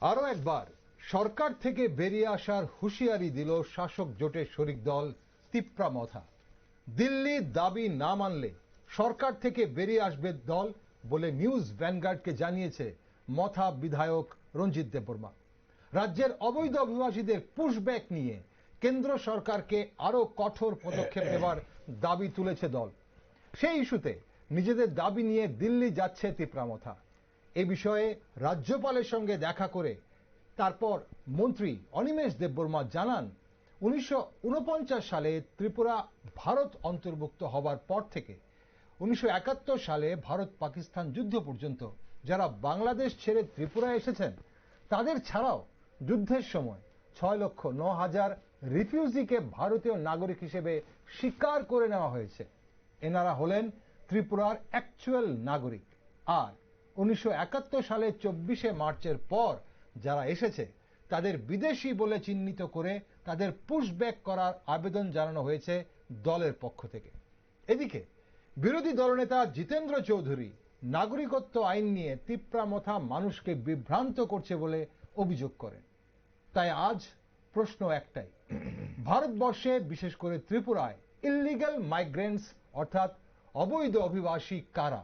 আরো একবার সরকার থেকে বেরিয়ে আসার হুঁশিয়ারি দিল শাসক জোটের শরিক দল তিপ্রামথা। দিল্লি দাবি না মানলে সরকার থেকে বেরিয়ে আসবে দল বলে নিউজ ভ্যানগার্ডকে জানিয়েছে মথা বিধায়ক রঞ্জিত দেববর্মা। রাজ্যের অবৈধ অভিবাসীদের পুশব্যাক নিয়ে কেন্দ্র সরকারকে আরো কঠোর পদক্ষেপ নেবার দাবি তুলেছে দল। সেই ইস্যুতে নিজেদের দাবি নিয়ে দিল্লি যাচ্ছে তিপ্রামথা। এ বিষয়ে রাজ্যপালের সঙ্গে দেখা করে তারপর মন্ত্রী অনিমেষ দেববর্মা জানান 1949 সালে ত্রিপুরা ভারত অন্তর্ভুক্ত হবার পর থেকে 1971 সালে ভারত পাকিস্তান যুদ্ধ পর্যন্ত যারা বাংলাদেশ ছেড়ে ত্রিপুরা এসেছেন তাদের ছাড়াও যুদ্ধের সময় 6,09,000 রিফিউজিকে ভারতীয় নাগরিক হিসেবে স্বীকার করে নেওয়া হয়েছে। এনারা হলেন ত্রিপুরার অ্যাকচুয়াল নাগরিক। আর 1971 সালে 24শে মার্চের পর যারা এসেছে তাদের বিদেশি বলে চিহ্নিত করে তাদের পুশব্যাক করার আবেদন জানানো হয়েছে দলের পক্ষ থেকে। এদিকে বিরোধী দলনেতা জিতেন্দ্র চৌধুরী নাগরিকত্ব আইন নিয়ে তিপ্রামথা মানুষকে বিভ্রান্ত করছে বলে অভিযোগ করেন। তাই আজ প্রশ্ন একটাই, ভারতবর্ষে বিশেষ করে ত্রিপুরায় ইল্লিগ্যাল মাইগ্রেন্টস অর্থাৎ অবৈধ অভিবাসী কারা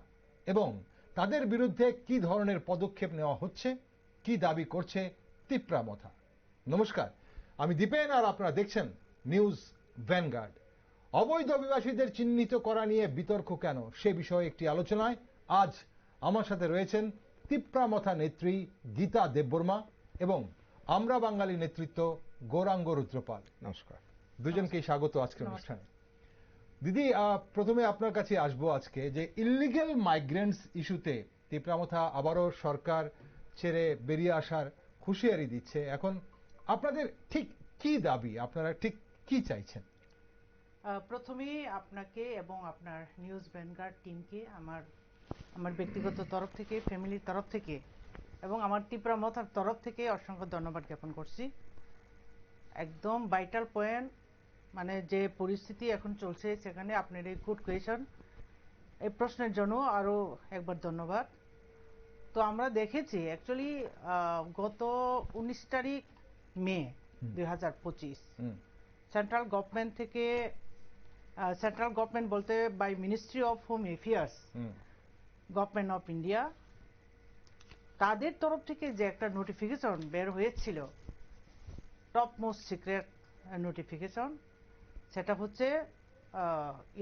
এবং তাদের বিরুদ্ধে কি ধরনের পদক্ষেপ নেওয়া হচ্ছে, কি দাবি করছে তিপ্রামথা। নমস্কার, আমি দীপেন আর আপনারা দেখছেন নিউজ ভ্যানগার্ড। অবৈধ অভিবাসীদের চিহ্নিত করা নিয়ে বিতর্ক কেন সে বিষয়ে একটি আলোচনায় আজ আমার সাথে রয়েছেন তিপ্রামথা নেত্রী গীতা দেববর্মা এবং আমরা বাঙালি নেতৃত্ব গৌরাঙ্গ রুদ্রপাল। নমস্কার, দুজনকেই স্বাগত আজকের অনুষ্ঠানে। দিদি, প্রথমে আপনার কাছে আসবো আজকে যে ইল্লিগ্যাল মাইগ্রেন্টস ইস্যুতে তিপ্রামথা আবারও সরকার ছেড়ে বেরিয়ে আসার হুঁশিয়ারি দিচ্ছে। এখন আপনাদের ঠিক কি দাবি, আপনারা ঠিক কি চাইছেন? প্রথমেই আপনাকে এবং আপনার নিউজ ভ্যানগার্ড টিমকে আমার ব্যক্তিগত তরফ থেকে, ফ্যামিলির তরফ থেকে এবং আমার তিপ্রামথার তরফ থেকে অসংখ্য ধন্যবাদ জ্ঞাপন করছি। একদম ভাইটাল পয়েন্ট, মানে যে পরিস্থিতি এখন চলছে সেখানে আপনার এই গুড কোয়েশন, এই প্রশ্নের জন্য আরও একবার ধন্যবাদ। তো আমরা দেখেছি অ্যাকচুয়ালি গত 19 তারিখ মে 2025 সেন্ট্রাল গভর্নমেন্ট থেকে, সেন্ট্রাল গভর্নমেন্ট বলতে by ministry of home affairs, government of India, তাদের তরফ থেকে যে একটা নোটিফিকেশন বের হয়েছিল, টপ মোস্ট সিক্রেট নোটিফিকেশন, সেটা হচ্ছে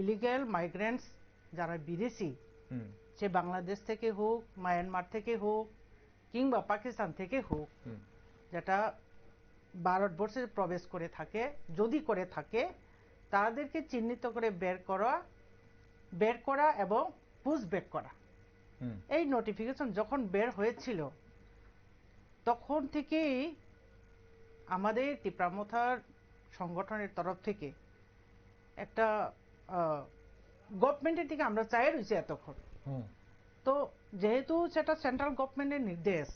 ইলিগ্যাল মাইগ্রেন্টস যারা বিদেশি, সে বাংলাদেশ থেকে হোক, মায়ানমার থেকে হোক কিংবা পাকিস্তান থেকে হোক, যেটা ভারতবর্ষে প্রবেশ করে থাকে, যদি করে থাকে তাদেরকে চিহ্নিত করে বের করা এবং পুশব্যাক করা। এই নোটিফিকেশন যখন বের হয়েছিল তখন থেকেই আমাদের তিপ্রামথার সংগঠনের তরফ থেকে একটা গভর্নমেন্টের দিকে আমরা চাই রয়েছি এতক্ষণ। তো যেহেতু সেটা সেন্ট্রাল গভর্নমেন্টের নির্দেশ,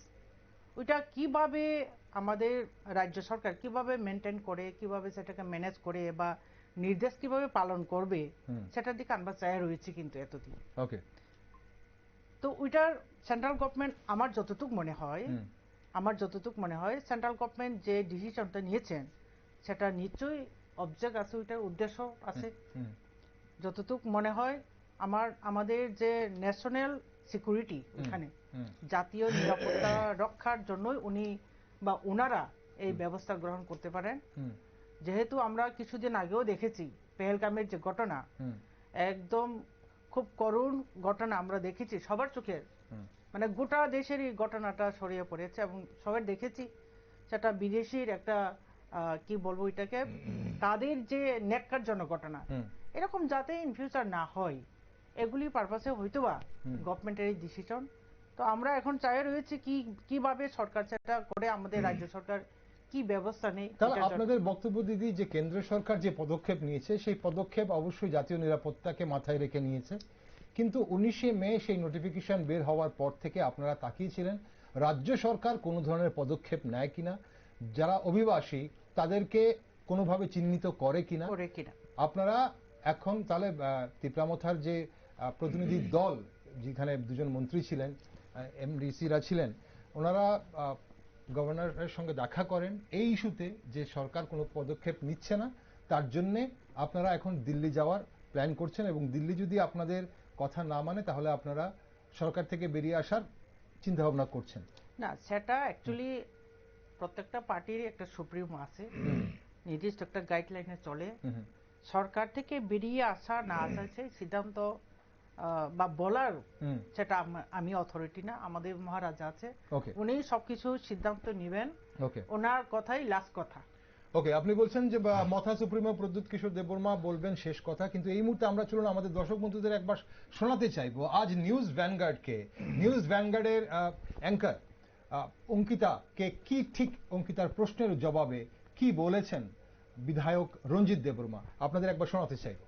ওইটা কিভাবে আমাদের রাজ্য সরকার কিভাবে মেনটেন করে, কিভাবে সেটাকে ম্যানেজ করে বা নির্দেশ কিভাবে পালন করবে, সেটার দিকে আমরা চাই রয়েছি। কিন্তু এতদিন ওকে, তো ওইটার সেন্ট্রাল গভর্নমেন্ট আমার যতটুকু মনে হয় সেন্ট্রাল গভর্নমেন্ট যে ডিসিশনটা নিয়েছেন সেটা নিশ্চয়ই অবজেক্ট আছে, ওইটার উদ্দেশ্য আছে। যতটুকু মনে হয় আমাদের যে ন্যাশনাল সিকিউরিটি, এখানে জাতীয় নিরাপত্তা রক্ষার জন্যই উনি বা ওনারা এই ব্যবস্থা গ্রহণ করতে পারেন। যেহেতু আমরা কিছুদিন আগেও দেখেছি পেহেলগামের যে ঘটনা, একদম খুব করুণ ঘটনা আমরা দেখেছি সবার চোখের, মানে গোটা দেশেরই ঘটনাটা ছড়িয়ে পড়েছে এবং সবাই দেখেছি সেটা বিদেশির একটা কি বলবো এটাকে, তাদের যে ন্যাক্কারজনক ঘটনা, এরকম যাতে ইন ফিউচার না হয়, এগুলি পারপাসে হয়তোবা গভর্নমেন্টের এই ডিসিশন। তো আমরা এখন চাই রয়েছে কিভাবে সরকার সেটা করে, আমাদের রাজ্য সরকার কি ব্যবস্থা নেই। তাহলে আপনাদের বক্তব্য দিদি যে কেন্দ্র সরকার যে পদক্ষেপ নিয়েছে সেই পদক্ষেপ অবশ্যই জাতীয় নিরাপত্তাকে মাথায় রেখে নিয়েছে, কিন্তু 19শে মে সেই নোটিফিকেশন বের হওয়ার পর থেকে আপনারা তাকিয়েছিলেন রাজ্য সরকার কোনো ধরনের পদক্ষেপ নেয় কিনা, যারা অভিবাসী তাদেরকে কোনোভাবে চিহ্নিত করে কিনা। আপনারা এখন তাহলে তিপ্রামথার যে প্রতিনিধি দল, যেখানে দুজন মন্ত্রী ছিলেন, এমডিসিরা ছিলেন, ওনারা গভর্নরের সঙ্গে দেখা করেন এই ইস্যুতে যে সরকার কোনো পদক্ষেপ নিচ্ছে না, তার জন্যে আপনারা এখন দিল্লি যাওয়ার প্ল্যান করছেন, এবং দিল্লি যদি আপনাদের কথা না মানে তাহলে আপনারা সরকার থেকে বেরিয়ে আসার চিন্তা ভাবনা করছেন। না, সেটা অ্যাকচুয়ালি প্রত্যেকটা পার্টির একটা সুপ্রিমো আছে, নির্দিষ্ট একটা গাইডলাইনে চলে। সরকার থেকে বেরিয়ে আসা না আসা সেই সিদ্ধান্ত বা বলার, সেটা আমি অথরিটি না, আমাদের মহারাজা আছে, উনি সবকিছু সিদ্ধান্ত নেবেন, ওনার কথাই লাস্ট কথা। ওকে, আপনি বলছেন যে মথা সুপ্রিমো প্রদ্যুৎ কিশোর দেববর্মা বলবেন শেষ কথা, কিন্তু এই মুহূর্তে আমরা চলুন আমাদের দর্শক বন্ধুদের একবার শোনাতে চাইবো আজ নিউজ ভ্যানগার্ডের অ্যাঙ্কার অঙ্কিতাকে কি ঠিক অঙ্কিতার প্রশ্নের জবাবে কি বলেছেন বিধায়ক রঞ্জিত দেববর্মা, আপনাদের একবার শোনাতে চাইব।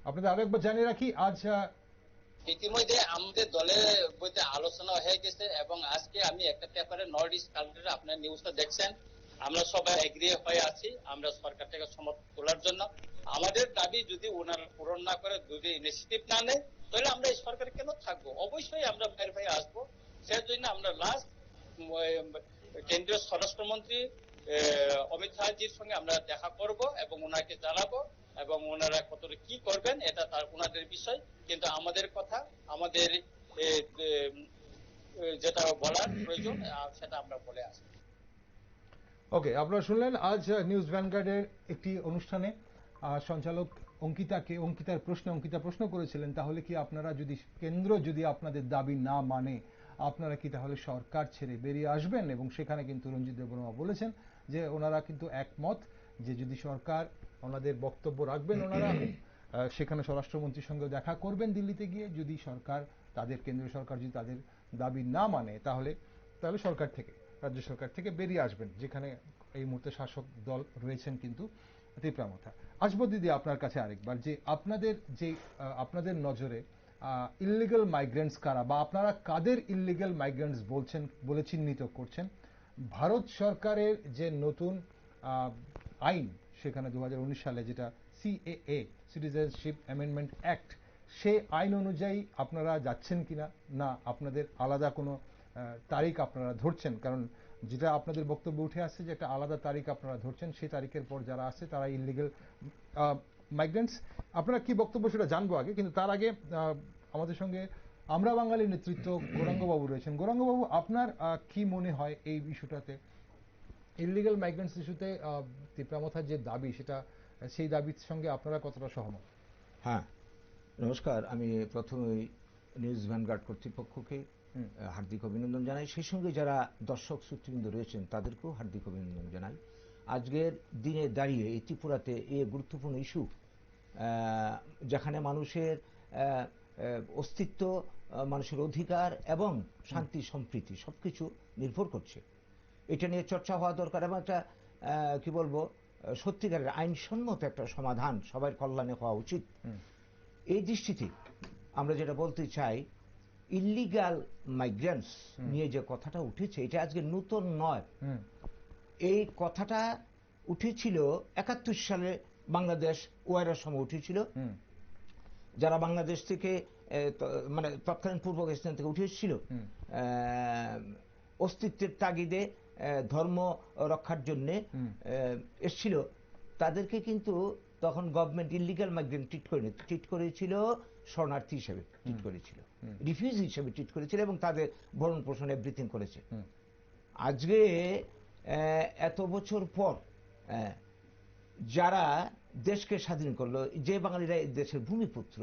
আপনাদের আরো একবার জানিয়ে রাখি, আজ ইতিমধ্যে আমাদের দলের মধ্যে আলোচনা হয়ে গেছে এবং আজকে আমি একটা পেপারে নর্থ ইস্ট কালচারে আপনার নিউজটা দেখছেন, আমরা সবাই এগ্রি হয়ে আছি আমরা সরকার থেকে সমর্থন তোলার জন্য। আমাদের দাবি যদি ওনারা পূরণ না করে, যদি ইনিশিয়েটিভ না নেয়, তাহলে আমরা এই সরকারে কেন থাকবো? অবশ্যই আমরা বাইরে বাইরে আসবো। সেই জন্য আমরা লাস্ট কেন্দ্রীয় স্বরাষ্ট্রমন্ত্রী অমিত শাহজির সঙ্গে আমরা দেখা করব এবং ওনাকে জানাবো, এবং ওনারা কতটা কি করবেন এটা তার ওনাদের বিষয়, কিন্তু আমাদের কথা, আমাদের যেটা বলার প্রয়োজন সেটা আমরা বলে আসি। ওকে, আপনারা শুনলেন আজ নিউজ ভ্যানগার্ডের একটি অনুষ্ঠানে সঞ্চালক অঙ্কিতার প্রশ্ন করেছিলেন, তাহলে কি আপনারা যদি কেন্দ্র যদি আপনাদের দাবি না মানে আপনারা কি তাহলে সরকার ছেড়ে বেরিয়ে আসবেন? এবং সেখানে কিন্তু রঞ্জিত দেববর্মা বলেছেন যে ওনারা কিন্তু একমত যে যদি সরকার ওনাদের বক্তব্য রাখবেন, ওনারা সেখানে স্বরাষ্ট্রমন্ত্রীর সঙ্গে দেখা করবেন দিল্লিতে গিয়ে, যদি সরকার তাদের কেন্দ্রীয় সরকার যদি তাদের দাবি না মানে তাহলে সরকার থেকে, রাজ্য সরকার থেকে বেরিয়ে আসবেন, যেখানে এই মুহূর্তে শাসক দল রয়েছেন কিন্তু তীব্রামথা। আসবো দিদি আপনার কাছে আরেকবার, যে আপনাদের নজরে ইল্লিগাল মাইগ্রেন্টস কারা, বা আপনারা কাদের ইল্লিগাল মাইগ্রেন্টস বলে চিহ্নিত করছেন? ভারত সরকারের যে নতুন আইন, সেখানে 2019 সালে যেটা সিএএ, সিটিজেনশিপ অ্যামেন্ডমেন্ট অ্যাক্ট, সেই আইন অনুযায়ী আপনারা যাচ্ছেন কিনা, না আপনাদের আলাদা কোনো তারিখ আপনারা ধরছেন? কারণ যেটা আপনাদের বক্তব্য উঠে আসছে যে একটা আলাদা তারিখ আপনারা ধরছেন, সেই তারিখের পর যারা আছে তারা ইল্লিগাল মাইগ্রেন্টস। আপনারা কি বক্তব্য সেটা জানবো আগে, কিন্তু তার আগে আমাদের সঙ্গে আমরা বাঙালির নেতৃত্ব গৌরাঙ্গবাবু রয়েছেন। গৌরাঙ্গবাবু, আপনার কি মনে হয় এই ইস্যুটাতে, ইল্লিগাল মাইগ্রেন্টস ইস্যুতে তীব্রামথার যে দাবি, সেই দাবির সঙ্গে আপনারা কতটা সহমত? হ্যাঁ, নমস্কার। আমি প্রথমেই নিউজ ভ্যানগার্ড কর্তৃপক্ষকে হার্দিক অভিনন্দন জানাই, সেই সঙ্গে যারা দর্শক শ্রোতৃবৃন্দ রয়েছেন তাদেরকেও হার্দিক অভিনন্দন জানাই। আজকের দিনে দাঁড়িয়ে এই ত্রিপুরাতে এই গুরুত্বপূর্ণ ইস্যু, যেখানে মানুষের অস্তিত্ব, মানুষের অধিকার এবং শান্তি সম্প্রীতি সবকিছু নির্ভর করছে, এটা নিয়ে চর্চা হওয়া দরকার, এবং একটা কি বলবো, সত্যিকারের আইনসম্মত একটা সমাধান সবার কল্যাণে হওয়া উচিত। এই দৃষ্টিতে আমরা যেটা বলতে চাই, ইল্লিগাল মাইগ্রেন্টস নিয়ে যে কথাটা উঠেছে এটা আজকে নতুন নয়। এই কথাটা উঠেছিল 71 সালে বাংলাদেশ ওয়ারের সময় উঠেছিল। যারা বাংলাদেশ থেকে মানে তৎকালীন পূর্ব পাকিস্তান থেকে উঠে এসেছিল অস্তিত্বের তাগিদে, ধর্ম রক্ষার জন্য এসেছিল, তাদেরকে কিন্তু তখন গভর্নমেন্ট ইল্লিগাল মাইগ্রেন্ট ট্রিট করেছিল, শরণার্থী হিসেবে ট্রিট করেছিল, রিফিউজি হিসেবে ট্রিট করেছিল, এবং তাদের ভরণ পোষণ এভরিথিং করেছে। আজকে এত বছর পর যারা দেশকে স্বাধীন করলো, যে বাঙালিরা দেশের ভূমিপুত্র,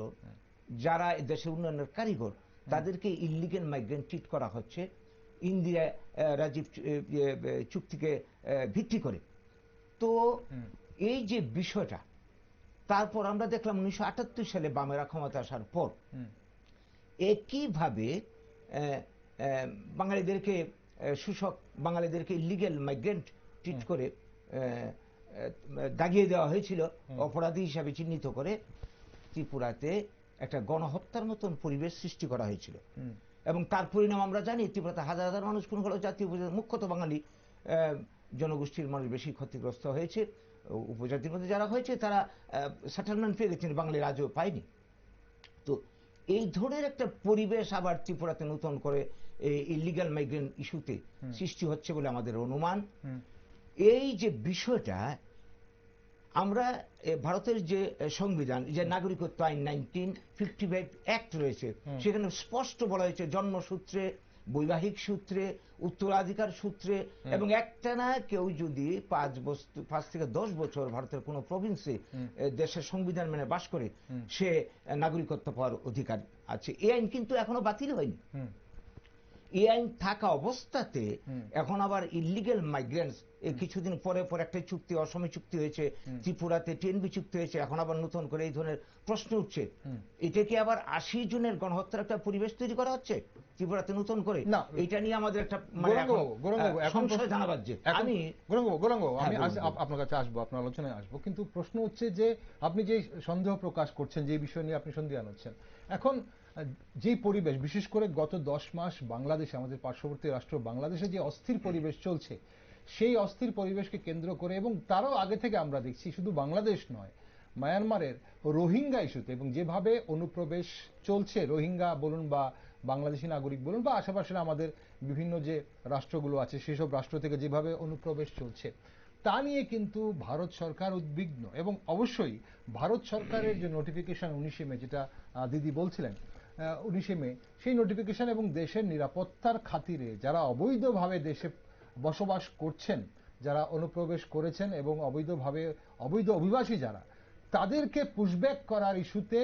যারা দেশের উন্নয়নের কারিগর, তাদেরকে ইল্লিগাল মাইগ্রেন্ট ট্রিট করা হচ্ছে ইন্দিরা রাজীব চুক্তিকে ভিত্তি করে। তো এই যে বিষয়টা, তারপর আমরা দেখলাম 1978 সালে বামেরা ক্ষমতা আসার পর একইভাবে বাঙালিদেরকে বাঙালিদেরকে ইল্লিগাল মাইগ্রেন্ট ট্রিট করে দাগিয়ে দেওয়া হয়েছিল, অপরাধী হিসাবে চিহ্নিত করে ত্রিপুরাতে একটা গণহত্যার মতন পরিবেশ সৃষ্টি করা হয়েছিল। এবং তার পরিণাম আমরা জানি, ত্রিপুরাতে হাজার হাজার মানুষ খুন হলো, জাতীয় মুখ্যত বাঙালি জনগোষ্ঠীর মানুষ বেশি ক্ষতিগ্রস্ত হয়েছে। উপজাতির মধ্যে যারা হয়েছে তারা সেটেলমেন্ট পেয়ে গেছেন, বাঙালির আজও পায়নি। তো এই ধরনের একটা পরিবেশ আবার ত্রিপুরাতে নতুন করে ইলিগাল মাইগ্রেন্ট ইস্যুতে সৃষ্টি হচ্ছে বলে আমাদের অনুমান। এই যে বিষয়টা আমরা ভারতের যে সংবিধান, যে নাগরিকত্ব আইন 1955 অ্যাক্ট রয়েছে, সেখানে স্পষ্ট বলা হয়েছে জন্মসূত্রে, বৈবাহিক সূত্রে, উত্তরাধিকার সূত্রে, এবং একটানা কেউ যদি 5 থেকে 10 বছর ভারতের কোনো প্রভিন্সে দেশের সংবিধান মেনে বাস করে, সে নাগরিকত্ব পাওয়ার অধিকার আছে। এই আইন কিন্তু এখনো বাতিল হয়নি। এই আইন থাকা অবস্থাতে এখন আবার ইলিগাল মাইগ্রেন্টস, কিছুদিন পরে একটা চুক্তি, অসমে চুক্তি হয়েছে, ত্রিপুরাতে টিএনবি চুক্তি হয়েছে, এখন আবার নতুন করে এই ধরনের প্রশ্ন উঠছে। এটা কি আবার 80 জনের গণহত্যার একটা পরিবেশ তৈরি করা হচ্ছে ত্রিপুরাতে নতুন করে? না, এটা নিয়ে আমাদের একটা সংশয় জানাবার যে আমি আপনার কাছে আসবো, আপনার আলোচনায় আসবো, কিন্তু প্রশ্ন হচ্ছে যে আপনি যে সন্দেহ প্রকাশ করছেন, যে বিষয় নিয়ে আপনি সন্দিহান হচ্ছেন, এখন যে পরিবেশ, বিশেষ করে গত 10 মাস বাংলাদেশে, আমাদের পার্শ্ববর্তী রাষ্ট্র বাংলাদেশে যে অস্থির পরিবেশ চলছে, সেই অস্থির পরিবেশকে কেন্দ্র করে, এবং তারও আগে থেকে আমরা দেখছি শুধু বাংলাদেশ নয়, মায়ানমারের রোহিঙ্গা ইস্যুতে এবং যেভাবে অনুপ্রবেশ চলছে, রোহিঙ্গা বলুন বা বাংলাদেশি নাগরিক বলুন বা আশেপাশের আমাদের বিভিন্ন যে রাষ্ট্রগুলো আছে সেসব রাষ্ট্র থেকে যেভাবে অনুপ্রবেশ চলছে, তা নিয়ে কিন্তু ভারত সরকার উদ্বিগ্ন। এবং অবশ্যই ভারত সরকারের যে নোটিফিকেশন 19 মে, যেটা দিদি বলছিলেন 19 মে, সেই নোটিফিকেশন এবং দেশের নিরাপত্তার খাতিরে যারা অবৈধভাবে দেশে বসবাস করছেন, যারা অনুপ্রবেশ করেছেন এবং অবৈধ অভিবাসী যারা, তাদেরকে পুশব্যাক করার ইস্যুতে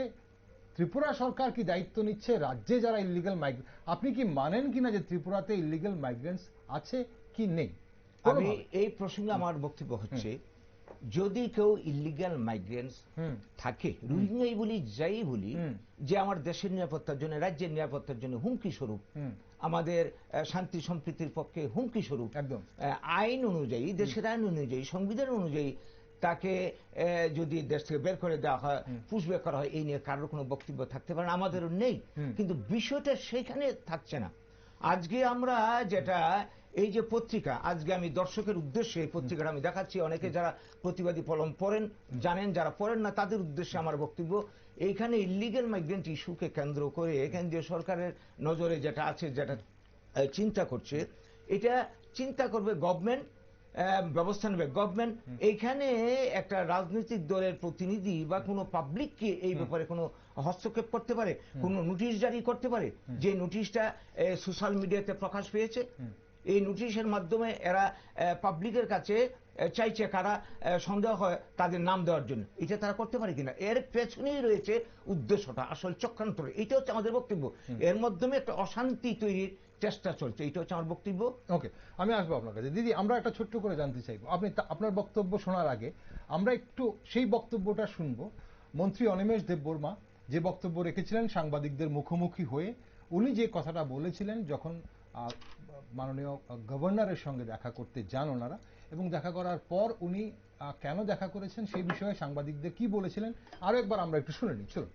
ত্রিপুরা সরকার কি দায়িত্ব নিচ্ছে? রাজ্যে যারা ইলিগাল মাইগ্রেন্ট, আপনি কি মানেন কিনা যে ত্রিপুরাতে ইলিগাল মাইগ্রেন্টস আছে কি নেই? আমি এই প্রসঙ্গে আমার বক্তব্য হচ্ছে, যদি কেউ ইলিগাল মাইগ্রেন্টস থাকে, রোহিঙ্গাই বলি যাই বলি, যে আমার দেশের নিরাপত্তার জন্য, রাজ্যের নিরাপত্তার জন্য হুমকি স্বরূপ, আমাদের শান্তি সম্প্রীতির পক্ষে হুমকি স্বরূপ, একদম আইন অনুযায়ী, দেশের আইন অনুযায়ী, সংবিধান অনুযায়ী তাকে যদি দেশ থেকে বের করে দেওয়া হয়, পুশব্যাক করা হয়, এই নিয়ে কারোর কোনো বক্তব্য থাকতে পারে না, আমাদেরও নেই। কিন্তু বিষয়টা সেখানে থাকছে না। আজকে আমরা যেটা, এই যে পত্রিকা, আজকে আমি দর্শকের উদ্দেশ্যে এই পত্রিকাটা আমি দেখাচ্ছি, অনেকে যারা প্রতিবাদী কলম পড়েন জানেন, যারা পড়েন না তাদের উদ্দেশ্যে আমার বক্তব্য। এইখানে ইলিগাল মাইগ্রেন্ট ইস্যুকে কেন্দ্র করে কেন্দ্রীয় সরকারের নজরে যেটা আছে, যেটা চিন্তা করছে, এটা চিন্তা করবে গভর্নমেন্ট, ব্যবস্থা নেবে গভর্নমেন্ট। এইখানে একটা রাজনৈতিক দলের প্রতিনিধি বা কোনো পাবলিক কি এই ব্যাপারে কোনো হস্তক্ষেপ করতে পারে, কোনো নোটিশ জারি করতে পারে? যে নোটিশটা সোশ্যাল মিডিয়াতে প্রকাশ পেয়েছে, এই নোটিশের মাধ্যমে এরা পাবলিকের কাছে চাইছে কারা সন্দেহ হয় তাদের নাম দেওয়ার জন্য, এটা তারা করতে পারে কিনা? এর পেছনেই রয়েছে উদ্দেশ্যটা, আসল চক্রান্ত। এটা হচ্ছে আমাদের বক্তব্য। এর মাধ্যমে একটা অশান্তি তৈরির চেষ্টা চলছে, এটা হচ্ছে আমার বক্তব্য। ওকে, আমি আসবো আপনার কাছে। দিদি, আমরা একটা ছোট্ট করে জানতে চাইবো, আপনি আপনার বক্তব্য শোনার আগে আমরা একটু সেই বক্তব্যটা শুনবো। মন্ত্রী অনিমেষ দেববর্মা যে বক্তব্য রেখেছিলেন সাংবাদিকদের মুখোমুখি হয়ে, উনি যে কথাটা বলেছিলেন যখন মাননীয় গভর্নরের সঙ্গে দেখা করতে যান ওনারা, এবং দেখা করার পর উনি কেন দেখা করেছেন সেই বিষয়ে সাংবাদিকদের কি বলেছিলেন, আরো একবার আমরা একটু শুনে নিই, চলুন।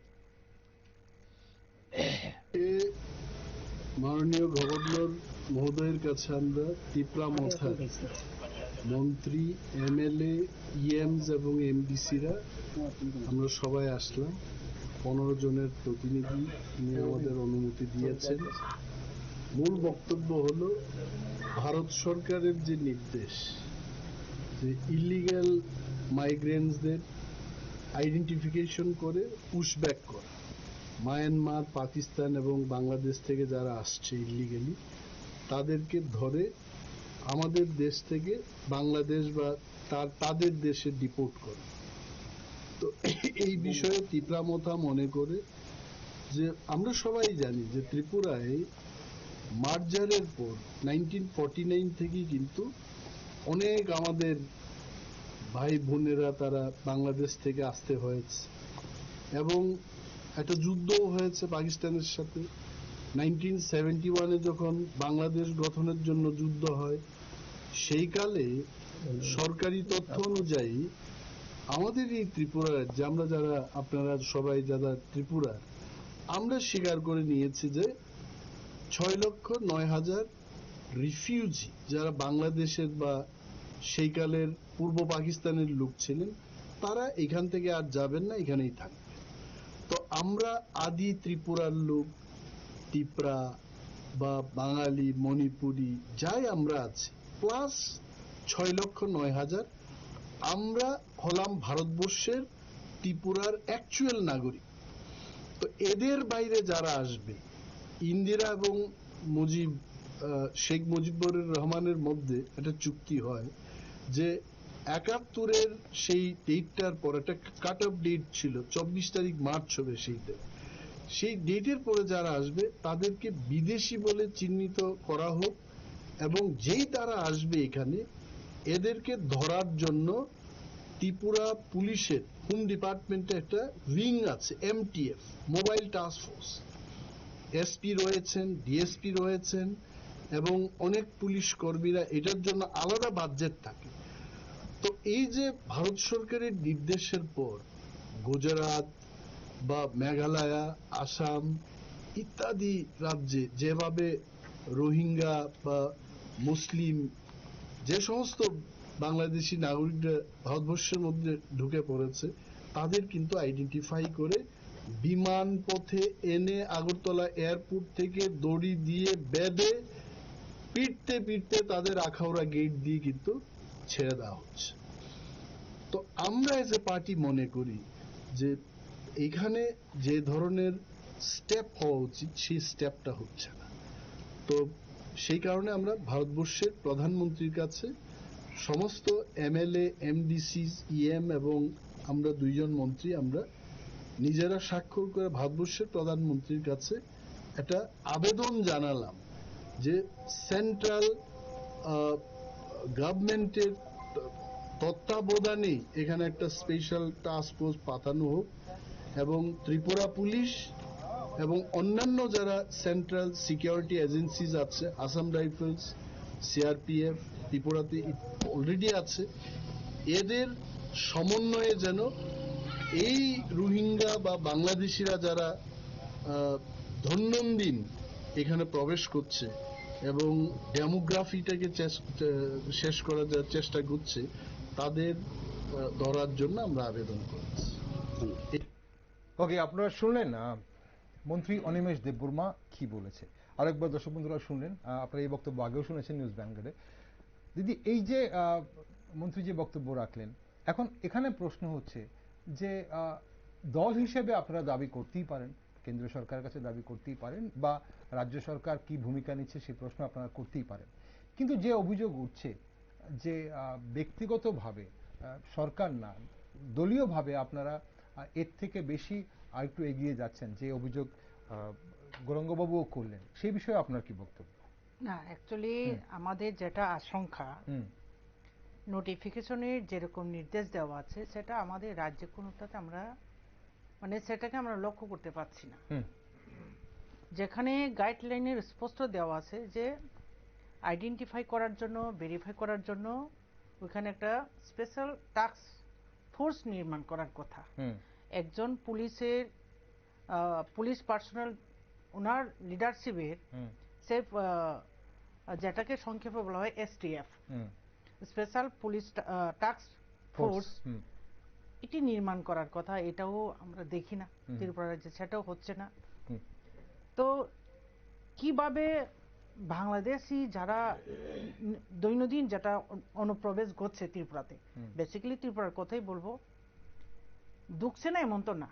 মাননীয় গভর্নর মহোদয়ের কাছে আমরা ত্রিপুরা মথার মন্ত্রী, এমএলএ, ইএমস এবং এমডিসিরা আমরা সবাই আসলাম। 15 জনের প্রতিনিধি নিয়ে আমাদের অনুমতি দিয়েছেন। মূল বক্তব্য হলো, ভারত সরকারের যে নির্দেশ যে ইলিগ্যাল মাইগ্রেন্টসদের আইডেন্টিফিকেশন করে পুশব্যাক করা, মায়ানমার, পাকিস্তান এবং বাংলাদেশ থেকে যারা আসছে ইলিগালি, তাদেরকে ধরে আমাদের দেশ থেকে বাংলাদেশ বা তাদের দেশে ডিপোর্ট করে। তো এই বিষয়ে ত্রিপুরা মথা মনে করে যে আমরা সবাই জানি যে ত্রিপুরায় মার্জারের পর 1949 থেকেই কিন্তু অনেক আমাদের ভাই বোনেরা তারা বাংলাদেশ থেকে আসতে হয়েছে, এবং একটা যুদ্ধও হয়েছে পাকিস্তানের সাথে। 1971-এ যখন বাংলাদেশ গঠনের জন্য যুদ্ধ হয়, সেই কালে সরকারি তথ্য অনুযায়ী আমাদের এই ত্রিপুরা রাজ্যে, আমরা যারা, আপনারা সবাই যারা ত্রিপুরা, আমরা স্বীকার করে নিয়েছি যে 6,09,000 রিফিউজি যারা বাংলাদেশের বা সেই কালের পূর্ব পাকিস্তানের লোক ছিলেন, তারা এখান থেকে আর যাবেন না, এখানেই থাকবে। তো আমরা আদি ত্রিপুরার লোক, ত্রিপুরা বা বাঙালি, মণিপুরি যাই আমরা আছি, প্লাস 6,09,000 আমরা হলাম ভারতবর্ষের ত্রিপুরার অ্যাকচুয়াল নাগরিক। তো এদের বাইরে যারা আসবে, ইন্দিরা এবং শেখ মুজিবুর রহমানের মধ্যে একটা চুক্তি হয় যে 71-এর সেই ডেটটার পর একটা কাট অফ ডেট ছিল, 24 তারিখ মার্চ হবে সেইটা। সেই ডেটের পরে যারা আসবে তাদেরকে বিদেশি বলে চিহ্নিত করা হোক, এবং যেই তারা আসবে এখানে এদেরকে ধরার জন্য ত্রিপুরা পুলিশের হোম ডিপার্টমেন্টে একটা উইং আছে, MTF, mobile task force. SP রয়েছেন, DSP রয়েছেন, এবং অনেক পুলিশ কর্মীরা এটার জন্য আলাদা বাজেট থাকে। তো এই যে ভারত সরকারের নির্দেশের পর গুজরাট বা মেঘালয়, আসাম ইত্যাদি রাজ্যে যেভাবে রোহিঙ্গা বা মুসলিম যে সমস্ত বাংলাদেশি নাগরিকরা ভারতবর্ষের মধ্যে ঢুকে পড়েছে, তাদের কিন্তু আইডেন্টিফাই করে বিমান পথে এনে আগরতলা এয়ারপোর্ট থেকে দড়ি দিয়ে বেঁধে পিটতে পিটতে তাদের আখাউড়া গেট দিয়ে কিন্তু ছেড়ে দেওয়া হচ্ছে। তো আমরা এজ এ পার্টি মনে করি যে এখানে যে ধরনের স্টেপ হওয়া উচিত সেই স্টেপটা হচ্ছে না। তো সেই কারণে আমরা ভারতবর্ষের প্রধানমন্ত্রীর কাছে সমস্ত MLA, MDCs, EM এবং আমরা 2 জন মন্ত্রী আমরা নিজেরা স্বাক্ষর করে ভারতবর্ষের প্রধানমন্ত্রীর কাছে একটা আবেদন জানালাম যে সেন্ট্রাল গভর্নমেন্টের তত্ত্বাবধানে এখানে একটা স্পেশাল টাস্ক ফোর্স পাঠানো হোক, এবং ত্রিপুরা পুলিশ এবং অন্যান্য যারা সেন্ট্রাল সিকিউরিটি এজেন্সিজ আছে, আসাম রাইফেলস, CRPF ত্রিপুরাতে অলরেডি আছে, এদের সমন্বয়ে যেন এই রোহিঙ্গা বা বাংলাদেশিরা যারা দৈনন্দিন এখানে প্রবেশ করছে এবং ডেমোগ্রাফিটাকে শেষ করার চেষ্টা করছে, তাদের ধরার জন্য আমরা আবেদন করছি। ওকে, আপনারা শুনলেন মন্ত্রী অনিমেষ দেববর্মা কি বলেছে। আরেকবার দর্শক বন্ধুরা শুনলেন, আপনারা এই বক্তব্য আগেও শুনেছেন নিউজ ভ্যানগার্ডে। দিদি, এই যে মন্ত্রী যে বক্তব্য রাখলেন, এখন এখানে প্রশ্ন হচ্ছে যে দল হিসেবে আপনারা দাবি করতেই পারেন, কেন্দ্রীয় সরকারের কাছে দাবি করতেই পারেন, বা রাজ্য সরকার কি ভূমিকা নিচ্ছে সেই প্রশ্ন আপনারা করতেই পারেন, কিন্তু যে অভিযোগ উঠছে যে ব্যক্তিগতভাবে সরকার না, দলীয়ভাবে আপনারা এর থেকে বেশি আরেকটু এগিয়ে যাচ্ছেন, যে অভিযোগ গৌরাঙ্গবাবুও করলেন, সেই বিষয়ে আপনার কি বক্তব্য? না, অ্যাকচুয়ালি আমাদের যেটা আশঙ্কা, নোটিফিকেশনের যেরকম নির্দেশ দেওয়া আছে সেটা আমাদের রাজ্যে কোনোটাতে আমরা সেটাকে আমরা লক্ষ্য করতে পারছি না। যেখানে গাইডলাইনের স্পষ্ট দেওয়া আছে যে আইডেন্টিফাই করার জন্য, ভেরিফাই করার জন্য ওইখানে একটা স্পেশাল টাস্ক ফোর্স নির্মাণ করার কথা। একজন পুলিশ পার্সোনাল ওনার লিডারশিপের সে যেটাকে সংক্ষেপে বলা হয় STF, special police task force, এটি নির্মাণ করার কথা। এটাও আমরা দেখি না ত্রিপুরা রাজ্যে, সেটাও হচ্ছে না। তো কিভাবে বাংলাদেশি যারা দৈনন্দিন যেটা অনুপ্রবেশ ঘটছে ত্রিপুরাতে, বেসিক্যালি ত্রিপুরার কথাই বলবো, ঢুকছে না এমন তো না।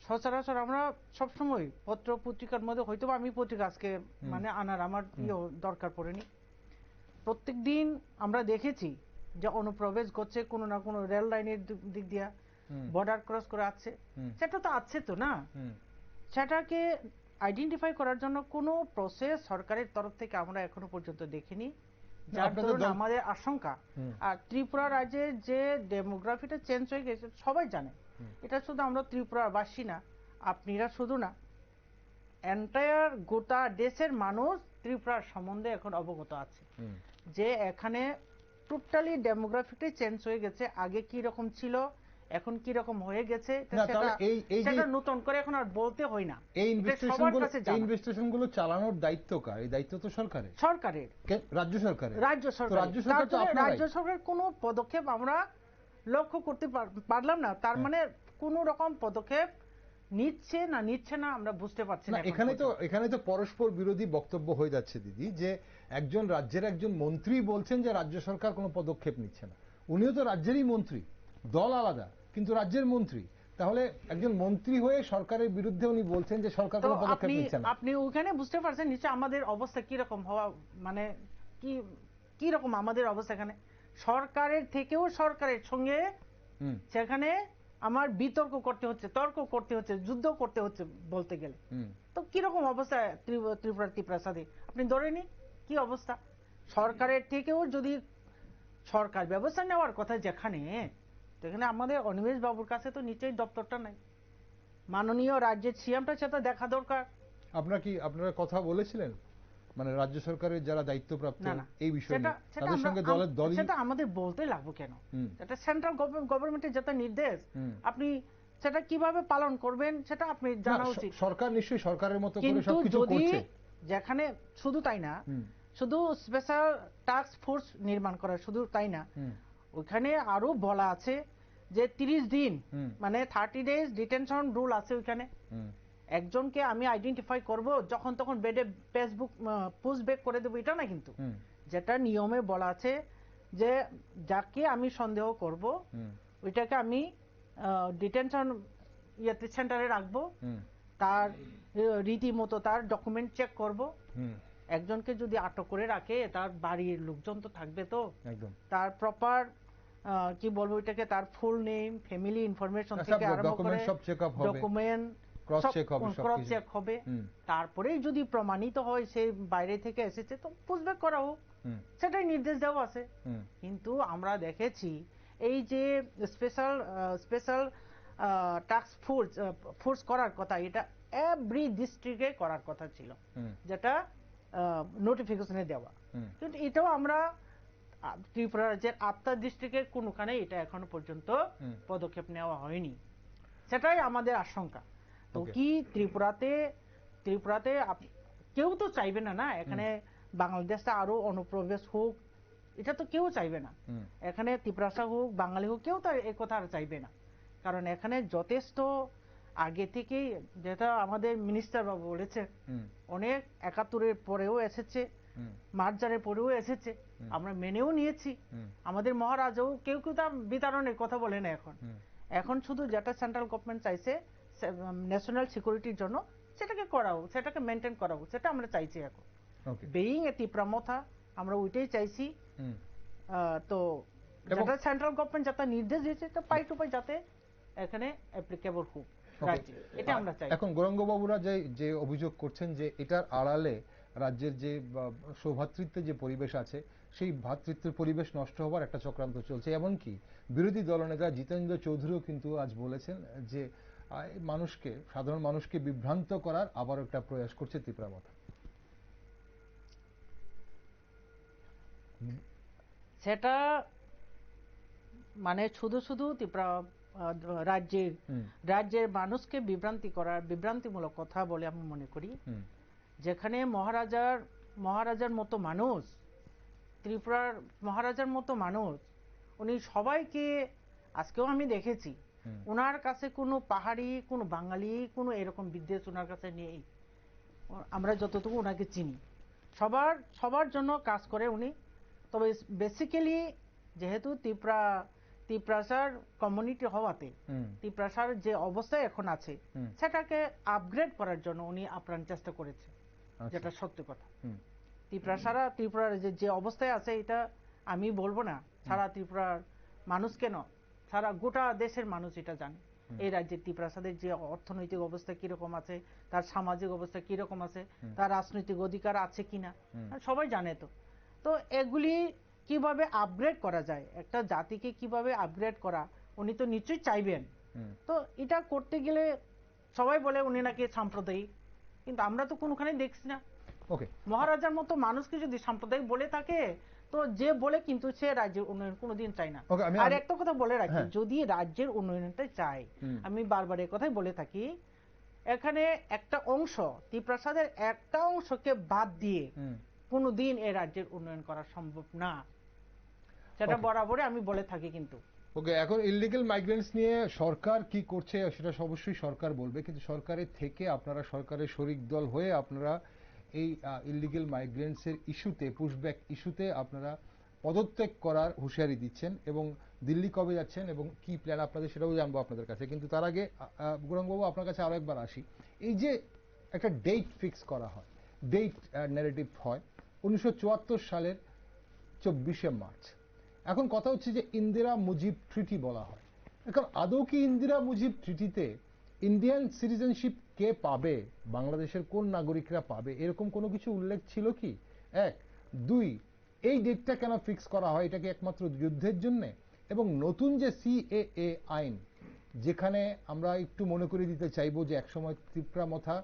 সচরাচর আমরা সবসময় পত্র পত্রিকার মধ্যে, হয়তো আমি পত্রিকা আজকে আনার আমার দরকার পড়েনি, প্রত্যেক দিন আমরা দেখেছি যে অনুপ্রবেশ করছে কোনো না কোনো রেল লাইনের দিক দিয়ে, বর্ডার ক্রস করে আসছে। সেটা তো আছে তো না, সেটাকে আইডেন্টিফাই করার জন্য কোনো প্রসেস সরকারের তরফ থেকে আমরা এখনো পর্যন্ত দেখিনি, যার দরুন আমাদের আশঙ্কা। আর ত্রিপুরা রাজ্যের যে ডেমোগ্রাফিটা চেঞ্জ হয়ে গেছে সবাই জানে, এটা শুধু আমরা ত্রিপুরার বাসী না, আপনারা শুধু না, এন্টায়ার গোটা দেশের মানুষ ত্রিপুরার সম্বন্ধে এখন অবগত আছে যে এখানে টোটালি ডেমোগ্রাফিটাই চেঞ্জ হয়ে গেছে। আগে কি রকম ছিল, এখন কি রকম হয়ে গেছে, সেটা নতুন করে এখন আর বলতে হয় না। এই ইনভেস্টিগেশনগুলো চালানোর দায়িত্ব কার? এই দায়িত্ব তো সরকারের। রাজ্য সরকারের। রাজ্য সরকার কোনো পদক্ষেপ আমরা লক্ষ্য করতে পারলাম না। তার মানে কোন রকম পদক্ষেপ নিচ্ছে না আমরা বুঝতে পারছি না না এখন এখানে তো পরস্পর বিরোধী বক্তব্য হয়ে যাচ্ছে দিদি, যে একজন রাজ্যের একজন মন্ত্রী বলছেন যে রাজ্য সরকার কোনো পদক্ষেপ নিচ্ছে না। উনিও তো রাজ্যেরই মন্ত্রী, দল আলাদা কিন্তু রাজ্যের মন্ত্রী। তাহলে একজন মন্ত্রী হয়ে সরকারের বিরুদ্ধে উনি বলছেন যে সরকার তো কোনো পদক্ষেপ নিচ্ছে না। আপনি ওখানে বুঝতে পারছেন নিশ্চয় আমাদের অবস্থা কি রকম হওয়া, মানে কি রকম আমাদের অবস্থা এখানে। সরকারের থেকেও সরকারের সঙ্গে সেখানে আমার বিতর্ক করতে হচ্ছে, তর্ক করতে হচ্ছে, যুদ্ধ করতে হচ্ছে বলতে গেলে। তো কিরকম অবস্থা ত্রিপুরাতে আপনি ধরে নিন কি অবস্থা। সরকারের থেকেও যদি সরকার ব্যবস্থা নেওয়ার কথা যেখানে, সেখানে আমাদের অনিমেষ বাবুর কাছে তো নিচেই দপ্তরটা নাই। মাননীয় রাজ্যের সিএমটার সাথে দেখা দরকার। আপনারা কথা বলেছিলেন মানে রাজ্য সরকারের যারা দায়িত্বপ্রাপ্ত এই বিষয়ে তাদের সঙ্গে সেটা আমাদের বলতে লাগবে কেন? এটা সেন্ট্রাল গভর্নমেন্টের যেটা নির্দেশ, আপনি সেটা কিভাবে পালন করবেন সেটা আপনি জানা উচিত। সরকার নিশ্চয়ই সরকারের মতো করে সবকিছু করছে। যেখানে শুধু তাই না, শুধু স্পেশাল টাস্ক ফোর্স নির্মাণ করা শুধু তাই না, ওখানে আরো বলা আছে যে 30 দিন মানে 30 ডেজ ডিটেনশন রুল আছে ওখানে। একজনকে আমি আইডেন্টিফাই করব, যখন তখন বেডে ফেসবুক পোস্ট ব্যাক করে দেবো এটা না, কিন্তু যেটা নিয়মে বলা আছে যে যাকে আমি সন্দেহ করব ওইটাকে আমি ডিটেনশন সেন্টারে রাখবো, তার রীতিমতো তার ডকুমেন্ট চেক করব। একজনকে যদি আটক করে রাখে তার বাড়ির লোকজন তো থাকবে, তো তার প্রপার কি বলবো এটাকে, তার ফুল নেম, ফ্যামিলি ইনফরমেশন থেকে আরম্ভ করে ডকুমেন্ট ক্রস চেক হবে। তারপরেই যদি প্রমাণিত হয় সে বাইরে থেকে এসেছে তো পুষব্যাক করা হোক, সেটাই নির্দেশ দেওয়া আছে। কিন্তু আমরা দেখেছি এই যে স্পেশাল টাস্ক ফোর্স করার কথা, এটা এভরি ডিস্ট্রিক্টে করার কথা ছিল, যেটা নোটিফিকেশনে দেওয়া। কিন্তু এটাও আমরা ত্রিপুরা রাজ্যের 8টা ডিস্ট্রিক্টের কোনখানে এটা এখনো পর্যন্ত পদক্ষেপ নেওয়া হয়নি, সেটাই আমাদের আশঙ্কা। তো কি ত্রিপুরাতে কেউ তো চাইবে না এখানে বাংলাদেশটা আরো অনুপ্রবেশ হোক, এটা তো কেউ চাইবে না। এখানে ত্রিপুরাসা হোক, বাঙালি হোক, কেউ তো এই কথা আর চাইবে না। কারণ এখানে যথেষ্ট আগে থেকেই, যেটা আমাদের মিনিস্টার বাবু বলেছে, অনেক 71-এর পরেও এসেছে, মার্জারের পরেও এসেছে, আমরা মেনেও নিয়েছি। আমাদের মহারাজাও কেউ তার বিতরণের কথা বলে না। এখন শুধু যেটা সেন্ট্রাল গভর্নমেন্ট চাইছে ন্যাশনাল সিকিউরিটির জন্য, সেটাকে করাও, সেটাকে মেনটেন করাও, সেটা আমরা চাইছি। এখন বেইং এ ত্রিপুরামথা আমরা ওইটাই চাইছি। তো যেটা সেন্ট্রাল গভর্নমেন্ট যেটা নির্দেশ দিয়েছে পাই টু পাই যাতে এখানে অ্যাপ্লিকেবল হোক, এটা আমরা চাই। এখন গৌরাঙ্গবাবুরা যে অভিযোগ করছেন যে এটার আড়ালে রাজ্যের যে সৌভ্রাতৃত্বের যে পরিবেশ আছে সেই ভ্রাতৃত্বের পরিবেশ নষ্ট হওয়ার একটা চক্রান্ত চলছে। এমনকি বিরোধী দলনেতা জিতেন্দ্র চৌধুরীও কিন্তু আজ বলেছেন যে সাধারণ মানুষকে বিভ্রান্ত করার আবার একটা প্রয়াস করছে ত্রিপুরামথা। সেটা মানে শুধু ত্রিপুরা রাজ্যের মানুষকে বিভ্রান্তিমূলক কথা বলে আমি মনে করি। যেখানে মহারাজার মতো মানুষ, ত্রিপুরার মহারাজার মতো মানুষ, উনি সবাইকে, আজকেও আমি দেখেছি ওনার কাছে কোনো পাহাড়ি, কোনো বাঙালি, কোনো এরকম বিদ্বেষ ওনার কাছে নেই। আমরা যতটুকু ওনাকে চিনি, সবার জন্য কাজ করে উনি। তবে বেসিক্যালি যেহেতু ত্রিপুরাসার কমিউনিটি হওয়াতে, ত্রিপুরাসার যে অবস্থায় এখন আছে সেটাকে আপগ্রেড করার জন্য উনি আপ্রাণ চেষ্টা করেছে, যেটা সত্যি কথা। ত্রিপুরার যে অবস্থায় আছে এটা আমি বলবো না সারা ত্রিপুরার মানুষ কেন, সারা গোটা দেশের মানুষ এটা জানে এই রাজ্যের ত্রিপুরাসাদের যে অর্থনৈতিক অবস্থা কিরকম আছে, তার সামাজিক অবস্থা কিরকম আছে, তার রাজনৈতিক অধিকার আছে কিনা, সবাই জানে। তো এগুলি কিভাবে আপগ্রেড করা যায়, একটা জাতিকে কিভাবে আপগ্রেড করা উনি তো নিশ্চয়ই চাইবেন। তো এটা করতে গেলে সবাই বলে উনি নাকি সাম্প্রদায়িক, কিন্তু আমরা তো কোনখানে দেখছি না। মহারাজার মতো মানুষকে যদি সাম্প্রদায়িক বলে থাকে, তো যে বলে কিন্তু সে রাজ্যের উন্নয়ন কোনোদিন চায় না। আর একটা কথা বলে রাখি, যদি রাজ্যের উন্নয়নটা চাই, আমি বারবার এই কথাই বলে থাকি, এখানে একটা অংশ, ত্রিপ্রাসাদের একটা অংশকে বাদ দিয়ে কোনোদিন এই রাজ্যের উন্নয়ন করা সম্ভব না, সেটা বরাবরই আমি বলে থাকি। কিন্তু ওকে, এখন ইললিগ্যাল মাইগ্রেন্টস নিয়ে সরকার কি করছে সেটা অবশ্যই সরকার বলবে, কিন্তু সরকারের থেকে আপনারা সরকারের শরিক দল হয়ে আপনারা এই ইললিগ্যাল মাইগ্রেন্টসের ইস্যুতে, পুশব্যাক ইস্যুতে আপনারা পদত্যাগ করার হুঁশিয়ারি দিচ্ছেন, এবং দিল্লি কবে যাচ্ছেন এবং কি প্ল্যান আপনাদের সেটাও জানবো আপনাদের কাছে। কিন্তু তার আগে গৌরাঙ্গবাবু আপনার কাছে আরো একবার আসি। এই যে একটা ডেট ফিক্স করা হয়, ডেট ন্যারেটিভ হয় 1974 সালের 24শে মার্চ। এখন কথা হচ্ছে যে ইন্দিরা মুজিব ট্রিটি বলা হয়। এখন আদৌ কি ইন্দিরা মুজিব ট্রিটিতে ইন্ডিয়ান সিটিজেনশিপ কে পাবে, বাংলাদেশের কোন নাগরিকরা পাবে, এরকম কোনো কিছু উল্লেখ ছিল কি? এক। দুই, এই ডেটটা কেন ফিক্স করা হয়? এটা কি একমাত্র যুদ্ধের জন্য? এবং নতুন যে সিএএ আইন, যেখানে আমরা একটু মনে করে দিতে চাইবো যে একসময় ত্রিপুরা মথা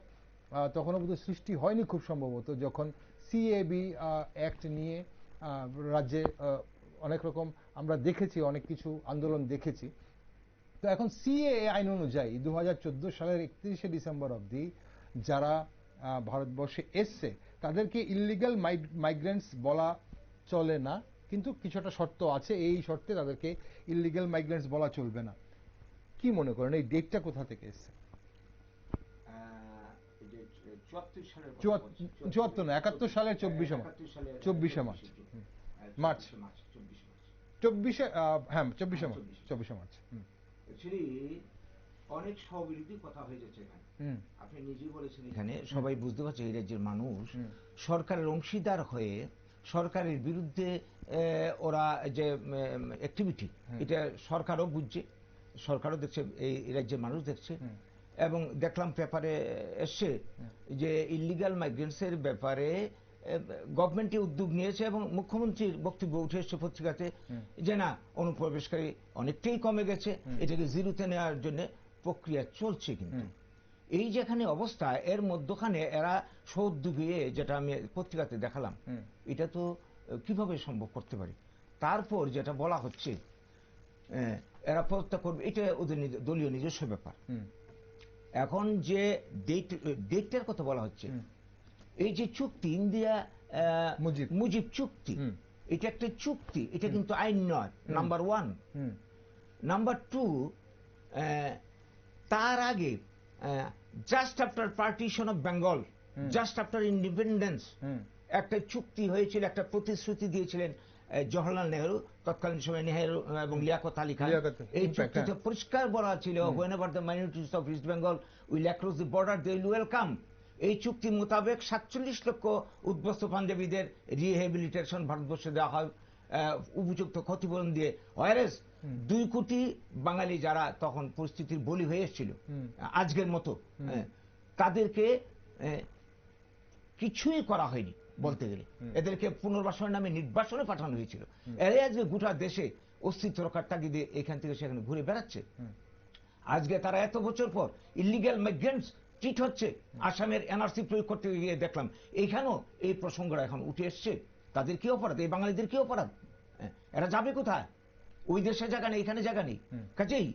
তখনও বোধহয় সৃষ্টি হয়নি খুব সম্ভবত, যখন সিএবি অ্যাক্ট নিয়ে রাজ্যে অনেক রকম আমরা দেখেছি, অনেক কিছু আন্দোলন দেখেছি। তো এখন সিএএ আইন অনুযায়ী 2014 সালের 31শে ডিসেম্বর অবধি যারা ভারতবর্ষে এসছে তাদেরকে ইললিগ্যাল মাইগ্রেন্টস বলা চলে না, কিন্তু কিছু একটা শর্ত আছে, এই শর্তে তাদেরকে ইললিগ্যাল মাইগ্রেন্টস বলা চলবে না। কি মনে করেন এই ডেটটা কোথা থেকে এসছে? 74 না, 71 সালের 24শে মার্চ। 24শে মার্চ, মার্চ 24শে, হ্যাঁ 24শে মার্চ, 24শে মার্চ। অ্যাকচুয়ালি অনেক স্ববিরোধী কথা হয়ে যাচ্ছে এখানে। আপনি নিজেই বলেছেন এখানে সবাই বুঝতে পারছে এই রাজ্যের মানুষ সরকারের অংশীদার হয়ে সরকারের বিরুদ্ধে ওরা যে অ্যাক্টিভিটি, এটা সরকারও বুঝছে, সরকারও দেখছে, এই রাজ্যের মানুষ দেখছে। এবং দেখলাম পেপারে এসছে যে ইললিগ্যাল মাইগ্রেন্টসের ব্যাপারে গভর্নমেন্টে উদ্যোগ নিয়েছে, এবং মুখ্যমন্ত্রীর বক্তব্য উঠে এসছে পত্রিকাতে যে না, অনুপ্রবেশকারী অনেকটাই কমে গেছে, এটাকে জিরোতে নেওয়ার জন্য প্রক্রিয়া চলছে। কিন্তু এই যেখানে অবস্থা, এর মধ্যখানে এরা সদ্যুগে, যেটা আমি পত্রিকাতে দেখালাম, এটা তো কিভাবে সম্ভব করতে পারে? তারপর যেটা বলা হচ্ছে এরা পদত্যাগ করবে, এটা ওদের দলীয় নিজস্ব ব্যাপার। এখন যে ডেটটার কথা বলা হচ্ছে, এই যে চুক্তি, ইন্দিরা মুজিব চুক্তি, এটা একটা চুক্তি, এটা কিন্তু আইন নয়, নাম্বার ওয়ান। নাম্বার টু, তার আগে just after partition of Bengal, just after independence, একটা চুক্তি হয়েছিল, একটা প্রতিশ্রুতি দিয়েছিলেন জওহরলাল নেহরু, তৎকালীন সময় নেহরু এবং লিয়াকত আলী খান। এই চুক্তিতে পরিষ্কার বলা ছিল, whenever the minorities of East Bengal will cross the border they will welcome। এই চুক্তি মোতাবেক 47 লক্ষ উদ্বস্ত পাঞ্জাবিদের রিহেবিলিটেশন ভারতবর্ষে দেওয়া হয় উপযুক্ত ক্ষতিপূরণ দিয়ে। ওয়ারেস 2 কোটি বাঙালি যারা তখন পরিস্থিতির বলি হয়ে এসেছিল আজকের মতো, তাদেরকে কিছুই করা হয়নি বলতে গেলে। এদেরকে পুনর্বাসনের নামে নির্বাসনে পাঠানো হয়েছিল। এরাই আজকে গোটা দেশে অস্তিত্ব রক্ষার তাগিদে এখান থেকে সেখানে ঘুরে বেড়াচ্ছে। আজকে তারা এত বছর পর ইলিগ্যাল মাইগ্রেন্টস ট্রিট হচ্ছে। আসামের এনআরসি প্রয়োগ করতে গিয়ে দেখলাম এইখানেও এই প্রসঙ্গটা এখন উঠে এসছে। তাদের কি অপরাধ? এই বাঙালিদের কি অপরাধ? এরা যাবে কোথায়? ওই দেশে জায়গা নেই, এখানে জায়গা নেই। কাজেই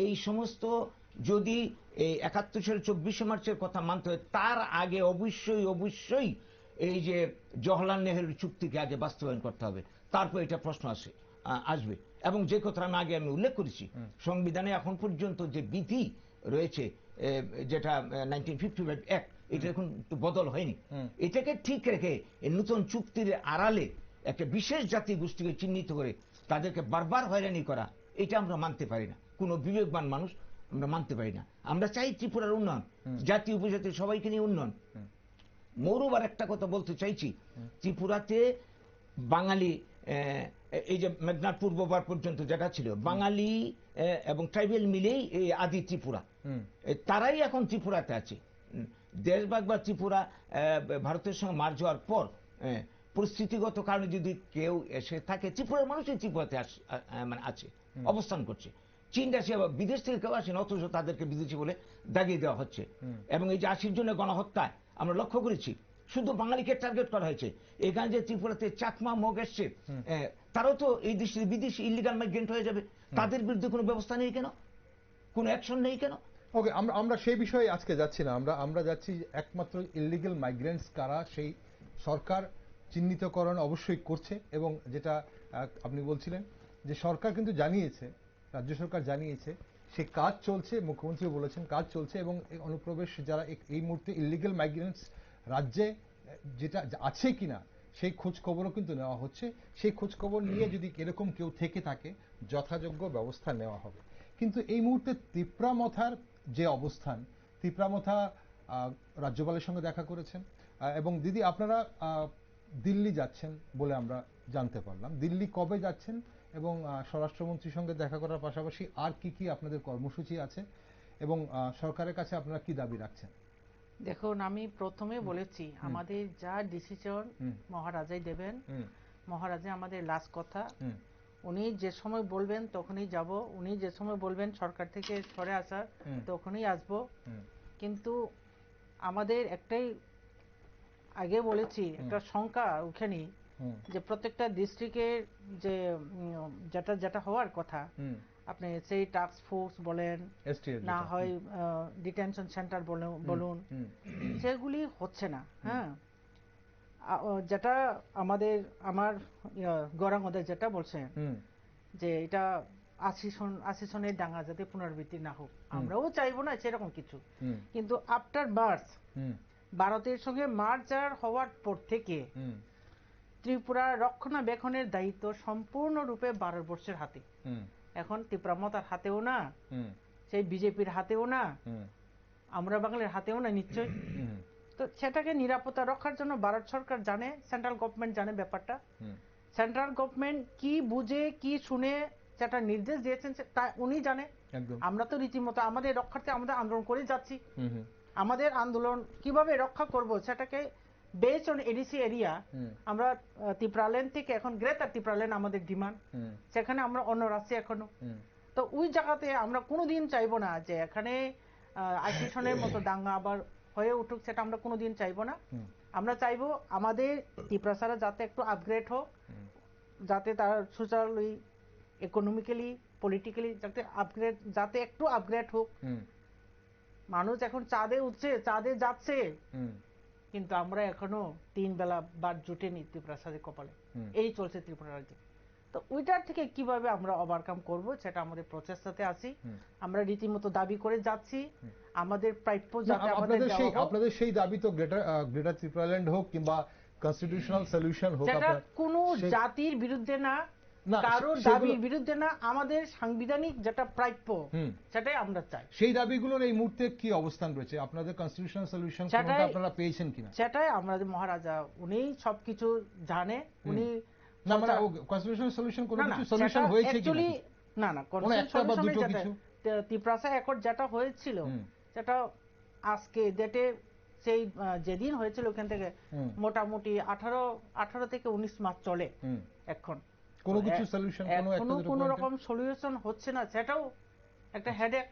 এই সমস্ত যদি এই 71 সালের 24শে মার্চের কথা মানতে হয়, তার আগে অবশ্যই এই যে জওহরলাল নেহরুর চুক্তিকে আগে বাস্তবায়ন করতে হবে, তারপর এটা প্রশ্ন আসবে। এবং যে কথা আমি উল্লেখ করেছি, সংবিধানে এখন পর্যন্ত যে বিধি রয়েছে, যেটা 1955 অ্যাক্ট, এটা এখন বদল হয়নি। এটাকে ঠিক রেখে এই নতুন চুক্তির আড়ালে একটা বিশেষ জাতি গোষ্ঠীকে চিহ্নিত করে তাদেরকে বারবার হয়রানি করা, এটা আমরা মানতে পারি না। কোনো বিবেকবান মানুষ আমরা মানতে পারি না। আমরা চাই ত্রিপুরার উন্নয়ন, জাতি উপজাতি সবাইকে নিয়ে উন্নয়ন। মৌরবার একটা কথা বলতে চাইছি, ত্রিপুরাতে বাঙালি, এই যে মেঘনার পূর্ববার পর্যন্ত যেটা ছিল, বাঙালি এবং ট্রাইবেল মিলেই এই আদি ত্রিপুরা, তারাই এখন ত্রিপুরাতে আছে। দেশভাগ বা ত্রিপুরা ভারতের সঙ্গে মার্জ হওয়ার পর পরিস্থিতিগত কারণে যদি কেউ এসে থাকে, ত্রিপুরার মানুষই ত্রিপুরাতে মানে আছে, অবস্থান করছে। চীন, রাশিয়া বা বিদেশ থেকে কেউ আসেন, অথচ তাদেরকে বিদেশি বলে দাগিয়ে দেওয়া হচ্ছে। এবং এই যে 80 জনের গণহত্যায় আমরা লক্ষ্য করেছি, শুধু বাঙালিকে টার্গেট করা হয়েছে। এখানে যে ত্রিপুরাতে চাকমা মগ এসছে, তারাও তো এই দেশে বিদেশি ইলিগাল মাইগ্রেন্ট হয়ে যাবে। তাদের বিরুদ্ধে কোনো ব্যবস্থা নেই কেন? কোনো অ্যাকশন নেই কেন? ওকে, আমরা সেই বিষয়ে আজকে যাচ্ছি না। আমরা যাচ্ছি একমাত্র ইলিগাল মাইগ্রেন্টস কারা, সেই সরকার চিহ্নিতকরণ অবশ্যই করছে। এবং যেটা আপনি বলছিলেন যে সরকার কিন্তু জানিয়েছে রাজ্য সরকার জানিয়েছে, সে কাজ চলছে, মুখ্যমন্ত্রীও বলেছেন কাজ চলছে, এবং এই অনুপ্রবেশ যারা এই মুহূর্তে ইলিগাল মাইগ্রেন্টস রাজ্যে যেটা আছে কিনা সেই খোঁজ খবরও কিন্তু নেওয়া হচ্ছে। সেই খোঁজ খবর নিয়ে যদি এরকম কেউ থেকে থাকে যথাযোগ্য ব্যবস্থা নেওয়া হবে। কিন্তু এই মুহূর্তে তিপ্রামথার যে অবস্থান, তিপ্রামথা রাজ্যপালের সঙ্গে দেখা করেছেন, এবং দিদি আপনারা দিল্লি যাচ্ছেন বলে আমরা জানতে পারলাম। দিল্লি কবে যাচ্ছেন এবং স্বরাষ্ট্রমন্ত্রীর সঙ্গে দেখা করার পাশাপাশি আর কি কি আপনাদের কর্মসূচি আছে এবং সরকারের কাছে আপনারা কি দাবি রাখছেন? দেখুন, আমি প্রথমে বলেছি আমাদের যা ডিসিশন মহারাজাই দেবেন, মহারাজা আমাদের লাস্ট কথা। উনি যে সময় বলবেন তখনই যাব, উনি যে সময় বলবেন সরকার থেকে সরে আসার তখনই আসবো। কিন্তু আমাদের একটাই আগে বলেছি, একটা শঙ্কা ওখানে যে প্রত্যেকটা ডিস্ট্রিক্টের যে যেটা যেটা হওয়ার কথা, আপনি সেই টাস্ক ফোর্স বলেন না হয় ডিটেনশন সেন্টার বলুন, সেগুলি হচ্ছে না। হ্যাঁ, যেটা আমার গৌরাঙ্গদের যেটা বলছেন যে এটা ৮০ সনের দাঙ্গা যাতে পুনরাবৃত্তি না হোক, আমরাও চাইবো না সেরকম কিছু। কিন্তু আফটার বার্থ ভারতের সঙ্গে মার্জার হওয়ার পর থেকে ত্রিপুরা রক্ষণাবেক্ষণের দায়িত্ব সম্পূর্ণরূপে ভারতবর্ষের হাতে। এখন তিপ্রামথার হাতেও না, সেই বিজেপির হাতেও না, আমরা বাঙালির হাতেও না নিশ্চয়ই। তো সেটাকে নিরাপত্তা রক্ষার জন্য ভারত সরকার জানে, সেন্ট্রাল গভর্নমেন্ট জানে ব্যাপারটা। সেন্ট্রাল গভর্নমেন্ট কি বুঝে কি শুনে যেটা নির্দেশ দিয়েছেন তা উনি জানে। আমরা তো রীতিমতো আমাদের রক্ষার্থে আমাদের আন্দোলন করে যাচ্ছি। আমাদের আন্দোলন কিভাবে রক্ষা করব সেটাকে বেসড অন এডিসি এরিয়া, আমরা ত্রিপুরাল্যান্ড থেকে এখন গ্রেটার ত্রিপুরাল্যান্ড আমাদের ডিমান্ড, সেখানে আমরা অন্য রাজ্যে এখনো। তো ওই জায়গাতে আমরা কোনোদিন চাইবো না যে এখানে ৮০ সনের মতো দাঙ্গা আবার হয়ে উঠুক, সেটা আমরা কোনোদিন চাইবো না। আমরা চাইবো আমাদের ত্রিপুরা যাতে একটু আপগ্রেড হোক, যাতে তার সোশ্যালি, ইকোনমিক্যালি, পলিটিক্যালি যাতে একটু আপগ্রেড হোক। মানুষ এখন চাঁদে উঠছে, চাঁদে যাচ্ছে, কিন্তু আমরা এখনো ৩ বেলা বার জুটেনি ত্রিপুরার কপালে। এই চলছে ত্রিপুরা রাজ্যে। তো ওইটার থেকে কিভাবে আমরা ওভারকাম করব সেটা আমাদের প্রচেষ্টাতে আছি। আমরা রীতিমতো দাবি করে যাচ্ছি আমাদের প্রাপ্য যাতে আমাদের দেওয়া হোক। আপনাদের সেই দাবি তো গ্রেটার ত্রিপুরাল্যান্ড হোক কিংবা কনস্টিটিউশনাল সলিউশন হোক, সেটা কোনো জাতির বিরুদ্ধে না, কারোর দাবির বিরুদ্ধে না, আমাদের সাংবিধানিক যেটা প্রাপ্য সেটাই আমরা চাই। সেই দাবিগুলোর এই মুহূর্তে কি অবস্থান রয়েছে? আপনাদের কনস্টিটিউশনাল সলিউশন আপনারা পেয়েছেন কিনা? সেটাই আমাদের মহারাজা উনি সবকিছু জানে। উনি না মানে কনস্টিটিউশনাল সলিউশন কোনো কিছু সলিউশন হয়েছে কিনা? না না, কনস্টিটিউশন ত্রিপুরা অ্যাকর্ড যেটা হয়েছিল সেটা আজকে ডেটে সেই যেদিন হয়েছিল ওখান থেকে মোটামুটি 18 থেকে 19 মাস চলে। এখন কোনো কিছু সলিউশন কোনো রকম সলিউশন হচ্ছে না, সেটাও একটা হেডেক।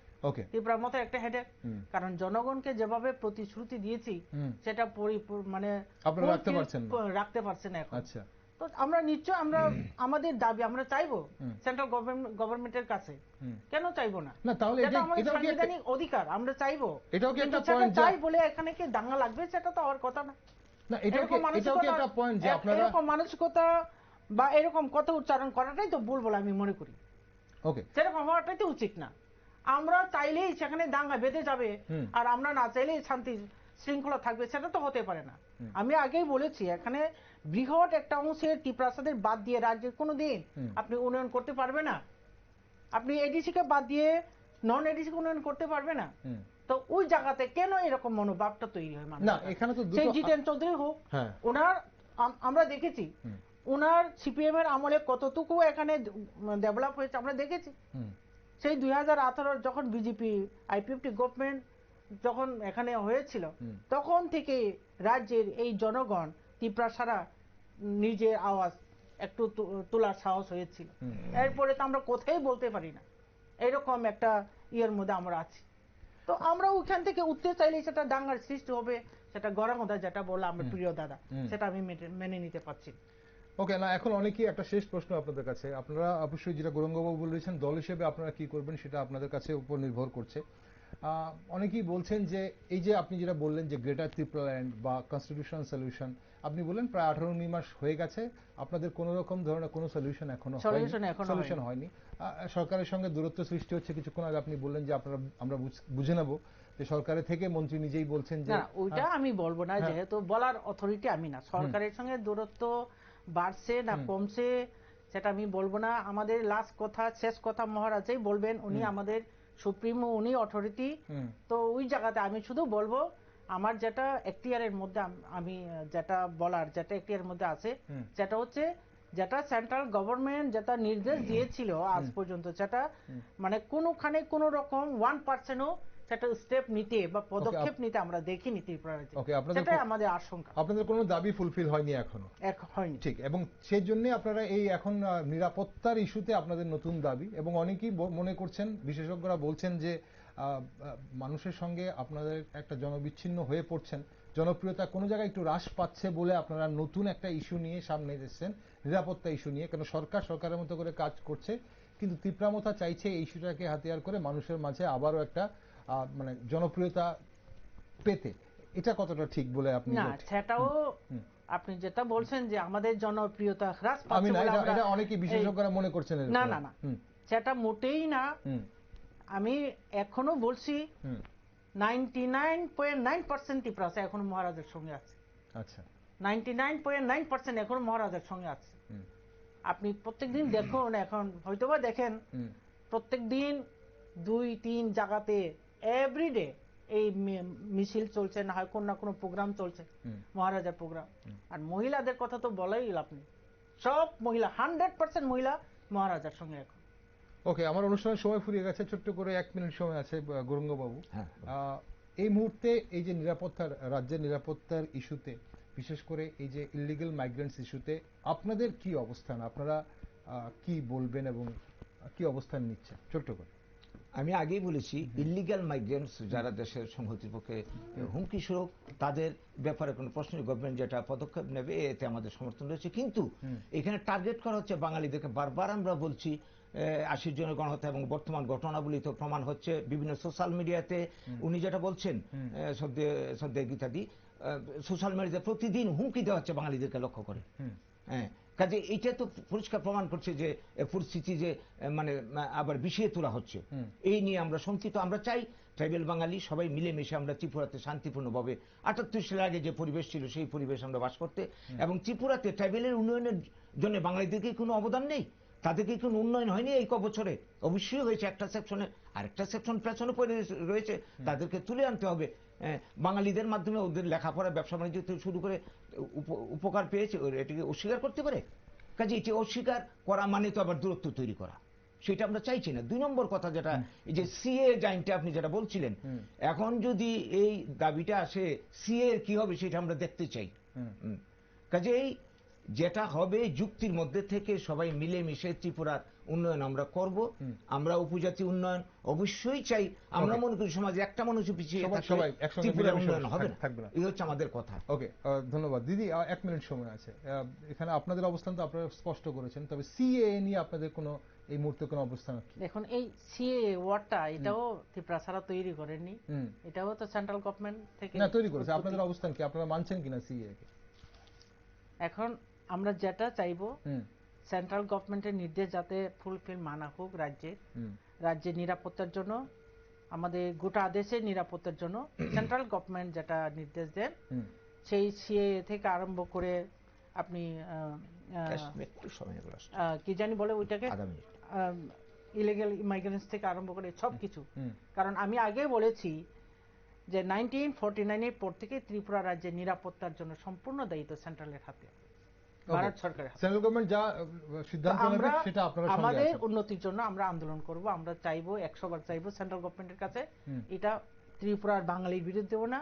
ত্রিপুরা মতো একটা হেডেক, কারণ জনগণকে যেভাবে প্রতিশ্রুতি দিয়েছি সেটা মানে রাখতে পারছে না এখন। আচ্ছা, তো আমরা নিশ্চয় আমাদের দাবি আমরা চাইবো সেন্ট্রাল গভর্নমেন্টের কাছে, কেন চাইবো না? তাহলে এটা আমাদের সাংবিধানিক অধিকার, আমরা চাইবো। এটাও কি একটা পয়েন্ট চাই বলে এখানে কি দাঙ্গা লাগবে সেটা তো হওয়ার কথা না। এটাও কি একটা পয়েন্ট যে আপনারা এরকম মানসিকতা বা এরকম কথা উচ্চারণ করাটাই তো ভুল বলে আমি মনে করি। ওকে, সেরকম হওয়াটাই তো উচিত না। আমরা চাইলেই সেখানে দাঙ্গা বেঁধে যাবে আর আমরা না চাইলেই শান্তি শৃঙ্খলা থাকবে, সেটা তো হতে পারে না। আমি আগেই বলেছি এখানে বৃহৎ একটা অংশের ত্রিপ্রাসাদের বাদ দিয়ে রাজ্যের কোনোদিন আপনি উন্নয়ন করতে পারবে না। আপনি এডিসি কে বাদ দিয়ে নন এডিসি উন্নয়ন করতে পারবে না। তো ওই জায়গাতে কেন এরকম মনোভাবটা তৈরি হয়? না, এখানে তো সেই জিতেন চৌধুরী হোক, ওনার আমরা দেখেছি ওনার সিপিএম এর আমলে কতটুকু এখানে ডেভেলপ হয়েছে আমরা দেখেছি। সেই 2018 যখন বিজেপি আইপিএফটি গভর্নমেন্ট যখন এখানে হয়েছিল তখন থেকে রাজ্যের এই জনগণ ত্রিপুরা নিজের আওয়াজ একটু তোলার সাহস হয়েছিল। এরপরে তো আমরা কোথায় বলতে পারি না, এরকম একটা ইয়ের মধ্যে আমরা আছি। তো আমরা ওখান থেকে উঠতে চাইলে সেটা দাঙ্গার সৃষ্টি হবে, সেটা গরাঙ্গদা যেটা বললাম আমার প্রিয় দাদা, সেটা আমি মেনে নিতে পারছি। ওকে, না এখন অনেকেই একটা শেষ প্রশ্ন আপনাদের কাছে। আপনারা অবশ্যই যেটা গৌরাঙ্গবাবু বলেছেন, দল হিসেবে আপনারা কি করবেন সেটা আপনাদের কাছে উপর নির্ভর করছে। অনেকেই বলছেন যে এই যে আপনি যেটা বললেন যে গ্রেটার ত্রিপুরাল্যান্ড বা কনস্টিটিউশনাল সলিউশন, আপনি বললেন প্রায় 18 মাস হয়ে গেছে, আপনাদের কোনো রকম ধরনের কোনো সলিউশন এখনো সলিউশন হয়নি। সরকারের সঙ্গে দূরত্ব সৃষ্টি হচ্ছে। কিছুক্ষণ আগে আপনি বললেন যে আমরা বুঝে নেব যে সরকারের থেকে মন্ত্রী নিজেই বলছেন যে ওইটা আমি বলবো না, যেহেতু বলার অথরিটি আমি না। সরকারের সঙ্গে দূরত্ব বাড়ছে না কমছে সেটা আমি বলবো না। আমাদের লাস্ট কথা, শেষ কথা মহারাজাই বলবেন, উনি আমাদের সুপ্রিমো, উনি অথরিটি। তো ওই জায়গাতে আমি শুধু বলবো আমার যেটা এখতিয়ারের মধ্যে, আমি যেটা বলার, যেটা এখতিয়ারের মধ্যে আছে, সেটা হচ্ছে যেটা সেন্ট্রাল গভর্নমেন্ট যেটা নির্দেশ দিয়েছিল আজ পর্যন্ত, সেটা মানে কোনোখানে কোনো রকম 1%ও সেটা স্টেপ নিতে বা পদক্ষেপ নিতে আমরা দেখিনি ত্রিপুরা রাজ্যে। সেটাই আমাদের আশঙ্কা। আপনাদের কোনো দাবি ফুলফিল হয়নি এখনো? হয়নি, ঠিক। এবং সেই জন্য আপনারা এই এখন নিরাপত্তার ইস্যুতে আপনাদের নতুন দাবি, এবং অনেকেই মনে করছেন, বিশেষজ্ঞরা বলছেন যে মানুষের সঙ্গে আপনাদের একটা জনবিচ্ছিন্ন হয়ে পড়ছেন, জনপ্রিয়তা কোনো জায়গায় একটু হ্রাস পাচ্ছে বলে আপনারা নতুন একটা ইস্যু নিয়ে সামনে এসেছেন, নিরাপত্তা ইস্যু নিয়ে। কেন সরকারের মতো করে কাজ করছে, কিন্তু তীব্রামথা চাইছে এই ইস্যুটাকে হাতিয়ার করে মানুষের মাঝে আবারও একটা মানে জনপ্রিয়তা পেতে। এটা কতটা ঠিক বলে আপনি? না, সেটাও আপনি যেটা বলছেন যে আমাদের জনপ্রিয়তা হ্রাস পাচ্ছে বলে এটা অনেকে বিশেষজ্ঞরা মনে করছেন। না না না, সেটা মোটেই না। আমি এখনো বলছি 99.9% ত্রিপুরা এখন মহারাজের সঙ্গে আছে। আচ্ছা, 99.9% এখন মহারাজের সঙ্গে আছে। আপনি প্রত্যেকদিন দেখুন, এখন হয়তোবা দেখেন প্রত্যেকদিন 2-3 জায়গাতে এভরিডে এই মিছিল চলছে, না হয় কোন না কোনো প্রোগ্রাম চলছে, মহারাজার প্রোগ্রাম। আর মহিলাদের কথা তো বলাই লাভ নেই, সব মহিলা 100% মহিলা মহারাজার সঙ্গে এখন। ওকে, আমার অনুষ্ঠানের সময় ফুরিয়ে গেছে, ছোট্ট করে 1 মিনিট সময় আছে গৌরাঙ্গ বাবু। এই মুহূর্তে এই যে নিরাপত্তার, রাজ্যের নিরাপত্তার ইস্যুতে, বিশেষ করে এই যে ইলিগাল মাইগ্রেন্টস ইস্যুতে আপনাদের কি অবস্থান, আপনারা কি বলবেন এবং কি অবস্থান নিচ্ছেন ছোট্ট করে? আমি আগেই বলেছি, ইলিগাল মাইগ্রেন্টস যারা দেশের সংহতির পক্ষে হুমকি স্বরূপ, তাদের ব্যাপারে কোনো প্রশ্ন, গভর্নমেন্ট যেটা পদক্ষেপ নেবে এতে আমাদের সমর্থন রয়েছে। কিন্তু এখানে টার্গেট করা হচ্ছে বাঙালিদেরকে। বারবার আমরা বলছি 80 জনের গণহত্যা এবং বর্তমান ঘটনাবলী তো প্রমাণ হচ্ছে বিভিন্ন সোশ্যাল মিডিয়াতে। উনি যেটা বলছেন সদ্য গীতাদি, সোশ্যাল মিডিয়াতে প্রতিদিন হুমকি দেওয়া হচ্ছে বাঙালিদেরকে লক্ষ্য করে। হ্যাঁ, কাজে এইটা তো পরিষ্কার প্রমাণ করছে যে পরিস্থিতি যে মানে আবার বিষিয়ে তোলা হচ্ছে। এই নিয়ে আমরা শঙ্কিত। আমরা চাই ট্রাইবেল বাঙালি সবাই মিলেমিশে আমরা ত্রিপুরাতে শান্তিপূর্ণভাবে 78 সালের আগে যে পরিবেশ ছিল সেই পরিবেশ আমরা বাস করতে, এবং ত্রিপুরাতে ট্রাইবেলের উন্নয়নের জন্য বাঙালিদেরকে কোনো অবদান নেই, তাদেরকে কোনো উন্নয়ন হয়নি এই বছরে। অবশ্যই হয়েছে একটা সেকশনে, আরেকটা সেকশন পেছনে পড়ে রয়েছে, তাদেরকে তুলে আনতে হবে। বাঙালিদের মাধ্যমে ওদের লেখাপড়া, ব্যবসা বাণিজ্য থেকে শুরু করে উপকার পেয়েছে, এটাকে অস্বীকার করতে পারে? কাজে এটি অস্বীকার করা মানে তো আবার দূরত্ব তৈরি করা, সেটা আমরা চাইছি না। 2 নম্বর কথা যেটা, এই যে সিএ আইনটা আপনি যেটা বলছিলেন, এখন যদি এই দাবিটা আসে, সিএ এর কি হবে সেটা আমরা দেখতে চাই। কাজেই যেটা হবে যুক্তির মধ্যে থেকে সবাই মিলেমিশে ত্রিপুরার উন্নয়ন আমরা করব। আমরা উপজাতি উন্নয়ন অবশ্যই চাই। আমরা মনে করি সমাজে একটা মানুষ পিছিয়ে ত্রিপুরার উন্নয়ন হবে না, এই হচ্ছে আমাদের কথা। ওকে, ধন্যবাদ দিদি। 1 মিনিট সময় আছে। এখানে আপনাদের অবস্থান তো আপনারা স্পষ্ট করেছেন, তবে সিএ নিয়ে আপনাদের কোনো এই মুহূর্তে কোনো অবস্থান? দেখুন, এই সিএ ওয়ার্ডটা এটাও ত্রিপুরা ছাড়া তৈরি করেননি, এটাও তো সেন্ট্রাল গভর্নমেন্ট থেকে না তৈরি করেছে। আপনাদের অবস্থান কি, আপনারা মানছেন কিনা সিএ কে? এখন আমরা যেটা চাইবো, সেন্ট্রাল গভর্নমেন্টের নির্দেশ যাতে ফুলফিল মানা হোক রাজ্যের নিরাপত্তার জন্য, আমাদের গোটা দেশের নিরাপত্তার জন্য সেন্ট্রাল গভর্নমেন্ট যেটা নির্দেশ দেন, সেই সিএ থেকে আরম্ভ করে আপনি কি জানি বলে ওইটাকে, ইলিগাল ইমাইগ্রেন্টস থেকে আরম্ভ করে সবকিছু। কারণ আমি আগে বলেছি যে 1949-এর পর থেকে ত্রিপুরা রাজ্যের নিরাপত্তার জন্য সম্পূর্ণ দায়িত্ব সেন্ট্রালের হাতে, ভারত সরকারের হাতে। সেন্ট্রাল গভর্নমেন্ট যা সিদ্ধান্ত নেবে সেটা আপনারা সঙ্গে আছেন। আমাদের উন্নতির জন্য আমরা আন্দোলন করব, আমরা চাইবো, 100 বার চাইবো সেন্ট্রাল গভর্নমেন্টের কাছে, এটা ত্রিপুরার বাঙালির বিরুদ্ধেও না,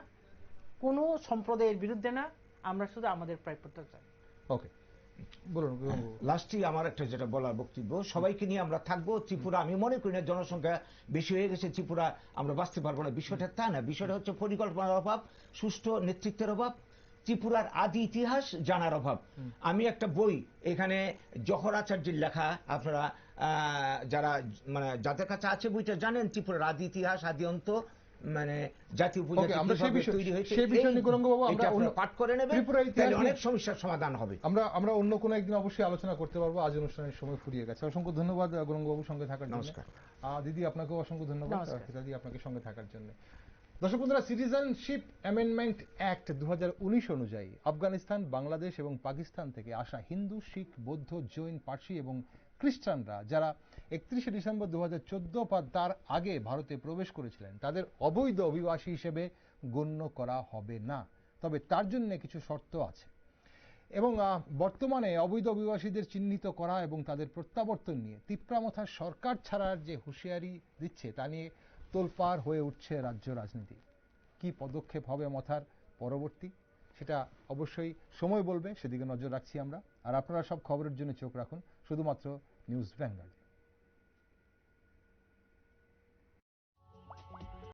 কোনো সম্প্রদায়ের বিরুদ্ধে না, আমরা শুধু আমাদের প্রাপ্যতা চাই। ওকে, বলুন। লাস্টে আমার একটা যেটা বলার বক্তব্য, সবাইকে নিয়ে আমরা থাকবো। ত্রিপুরা, আমি মনে করি না জনসংখ্যা বেশি হয়ে গেছে ত্রিপুরা আমরা বাঁচতে পারবো না, বিষয়টা তা না। বিষয়টা হচ্ছে পরিকল্পনার অভাব, সুষ্ঠু নেতৃত্বের অভাব, ত্রিপুরার আদি ইতিহাস জানার অভাব। আমি একটা বই এখানে জহর আচার্যের লেখা, আপনারা যারা মানে যাদের কাছে আছে বইটা জানেন, ত্রিপুরার আদি ইতিহাস, আদি অন্ত, মানে জাতীয় উপজাতি আমরা সেই কিভাবে বিষয়- তৈরি হয়েছে সেই বিষয় নিয়ে গৌরাঙ্গবাবু আমরা এটা আপনারা অন্য- পাঠ করে নেবেন, ত্রিপুরা ইতিহাস তাহলে নিয়ে- অনেক সমস্যার সমাধান হবে। আমরা অন্য কোনো একদিন অবশ্যই আলোচনা করতে পারবো, আজ অনুষ্ঠানের সময় ফুরিয়ে গেছে। অসংখ্য ধন্যবাদ গৌরাঙ্গবাবুর সঙ্গে থাকার জন্য। নমস্কার। দিদি আপনাকেও অসংখ্য ধন্যবাদ নমস্কার। ফিতাদি আপনাকে সঙ্গে থাকার জন্য। দর্শক বন্ধুরা, সিটিজেনশিপ অ্যামেন্ডমেন্ট অ্যাক্ট 2019 অনুযায়ী আফগানিস্তান, বাংলাদেশ এবং পাকিস্তান থেকে আসা হিন্দু, শিখ, বৌদ্ধ, জৈন, পার্সি এবং খ্রিস্টানরা যারা 31শে ডিসেম্বর 2014 বা তার আগে ভারতে প্রবেশ করেছিলেন তাদের অবৈধ অভিবাসী হিসেবে গণ্য করা হবে না, তবে তার জন্য কিছু শর্ত আছে। এবং বর্তমানে অবৈধ অভিবাসীদের চিহ্নিত করা এবং তাদের প্রত্যাবর্তন নিয়ে তিপ্রামথা সরকার ছাড়ার যে হুঁশিয়ারি দিচ্ছে তা নিয়ে তোলপাড় হয়ে উঠছে রাজ্য রাজনীতি। কি পদক্ষেপ হবে মথার পরবর্তী, সেটা অবশ্যই সময় বলবে, সেদিকে নজর রাখছি আমরা। আর আপনারা সব খবরের জন্য চোখ রাখুন শুধুমাত্র নিউজ ভ্যানগার্ড।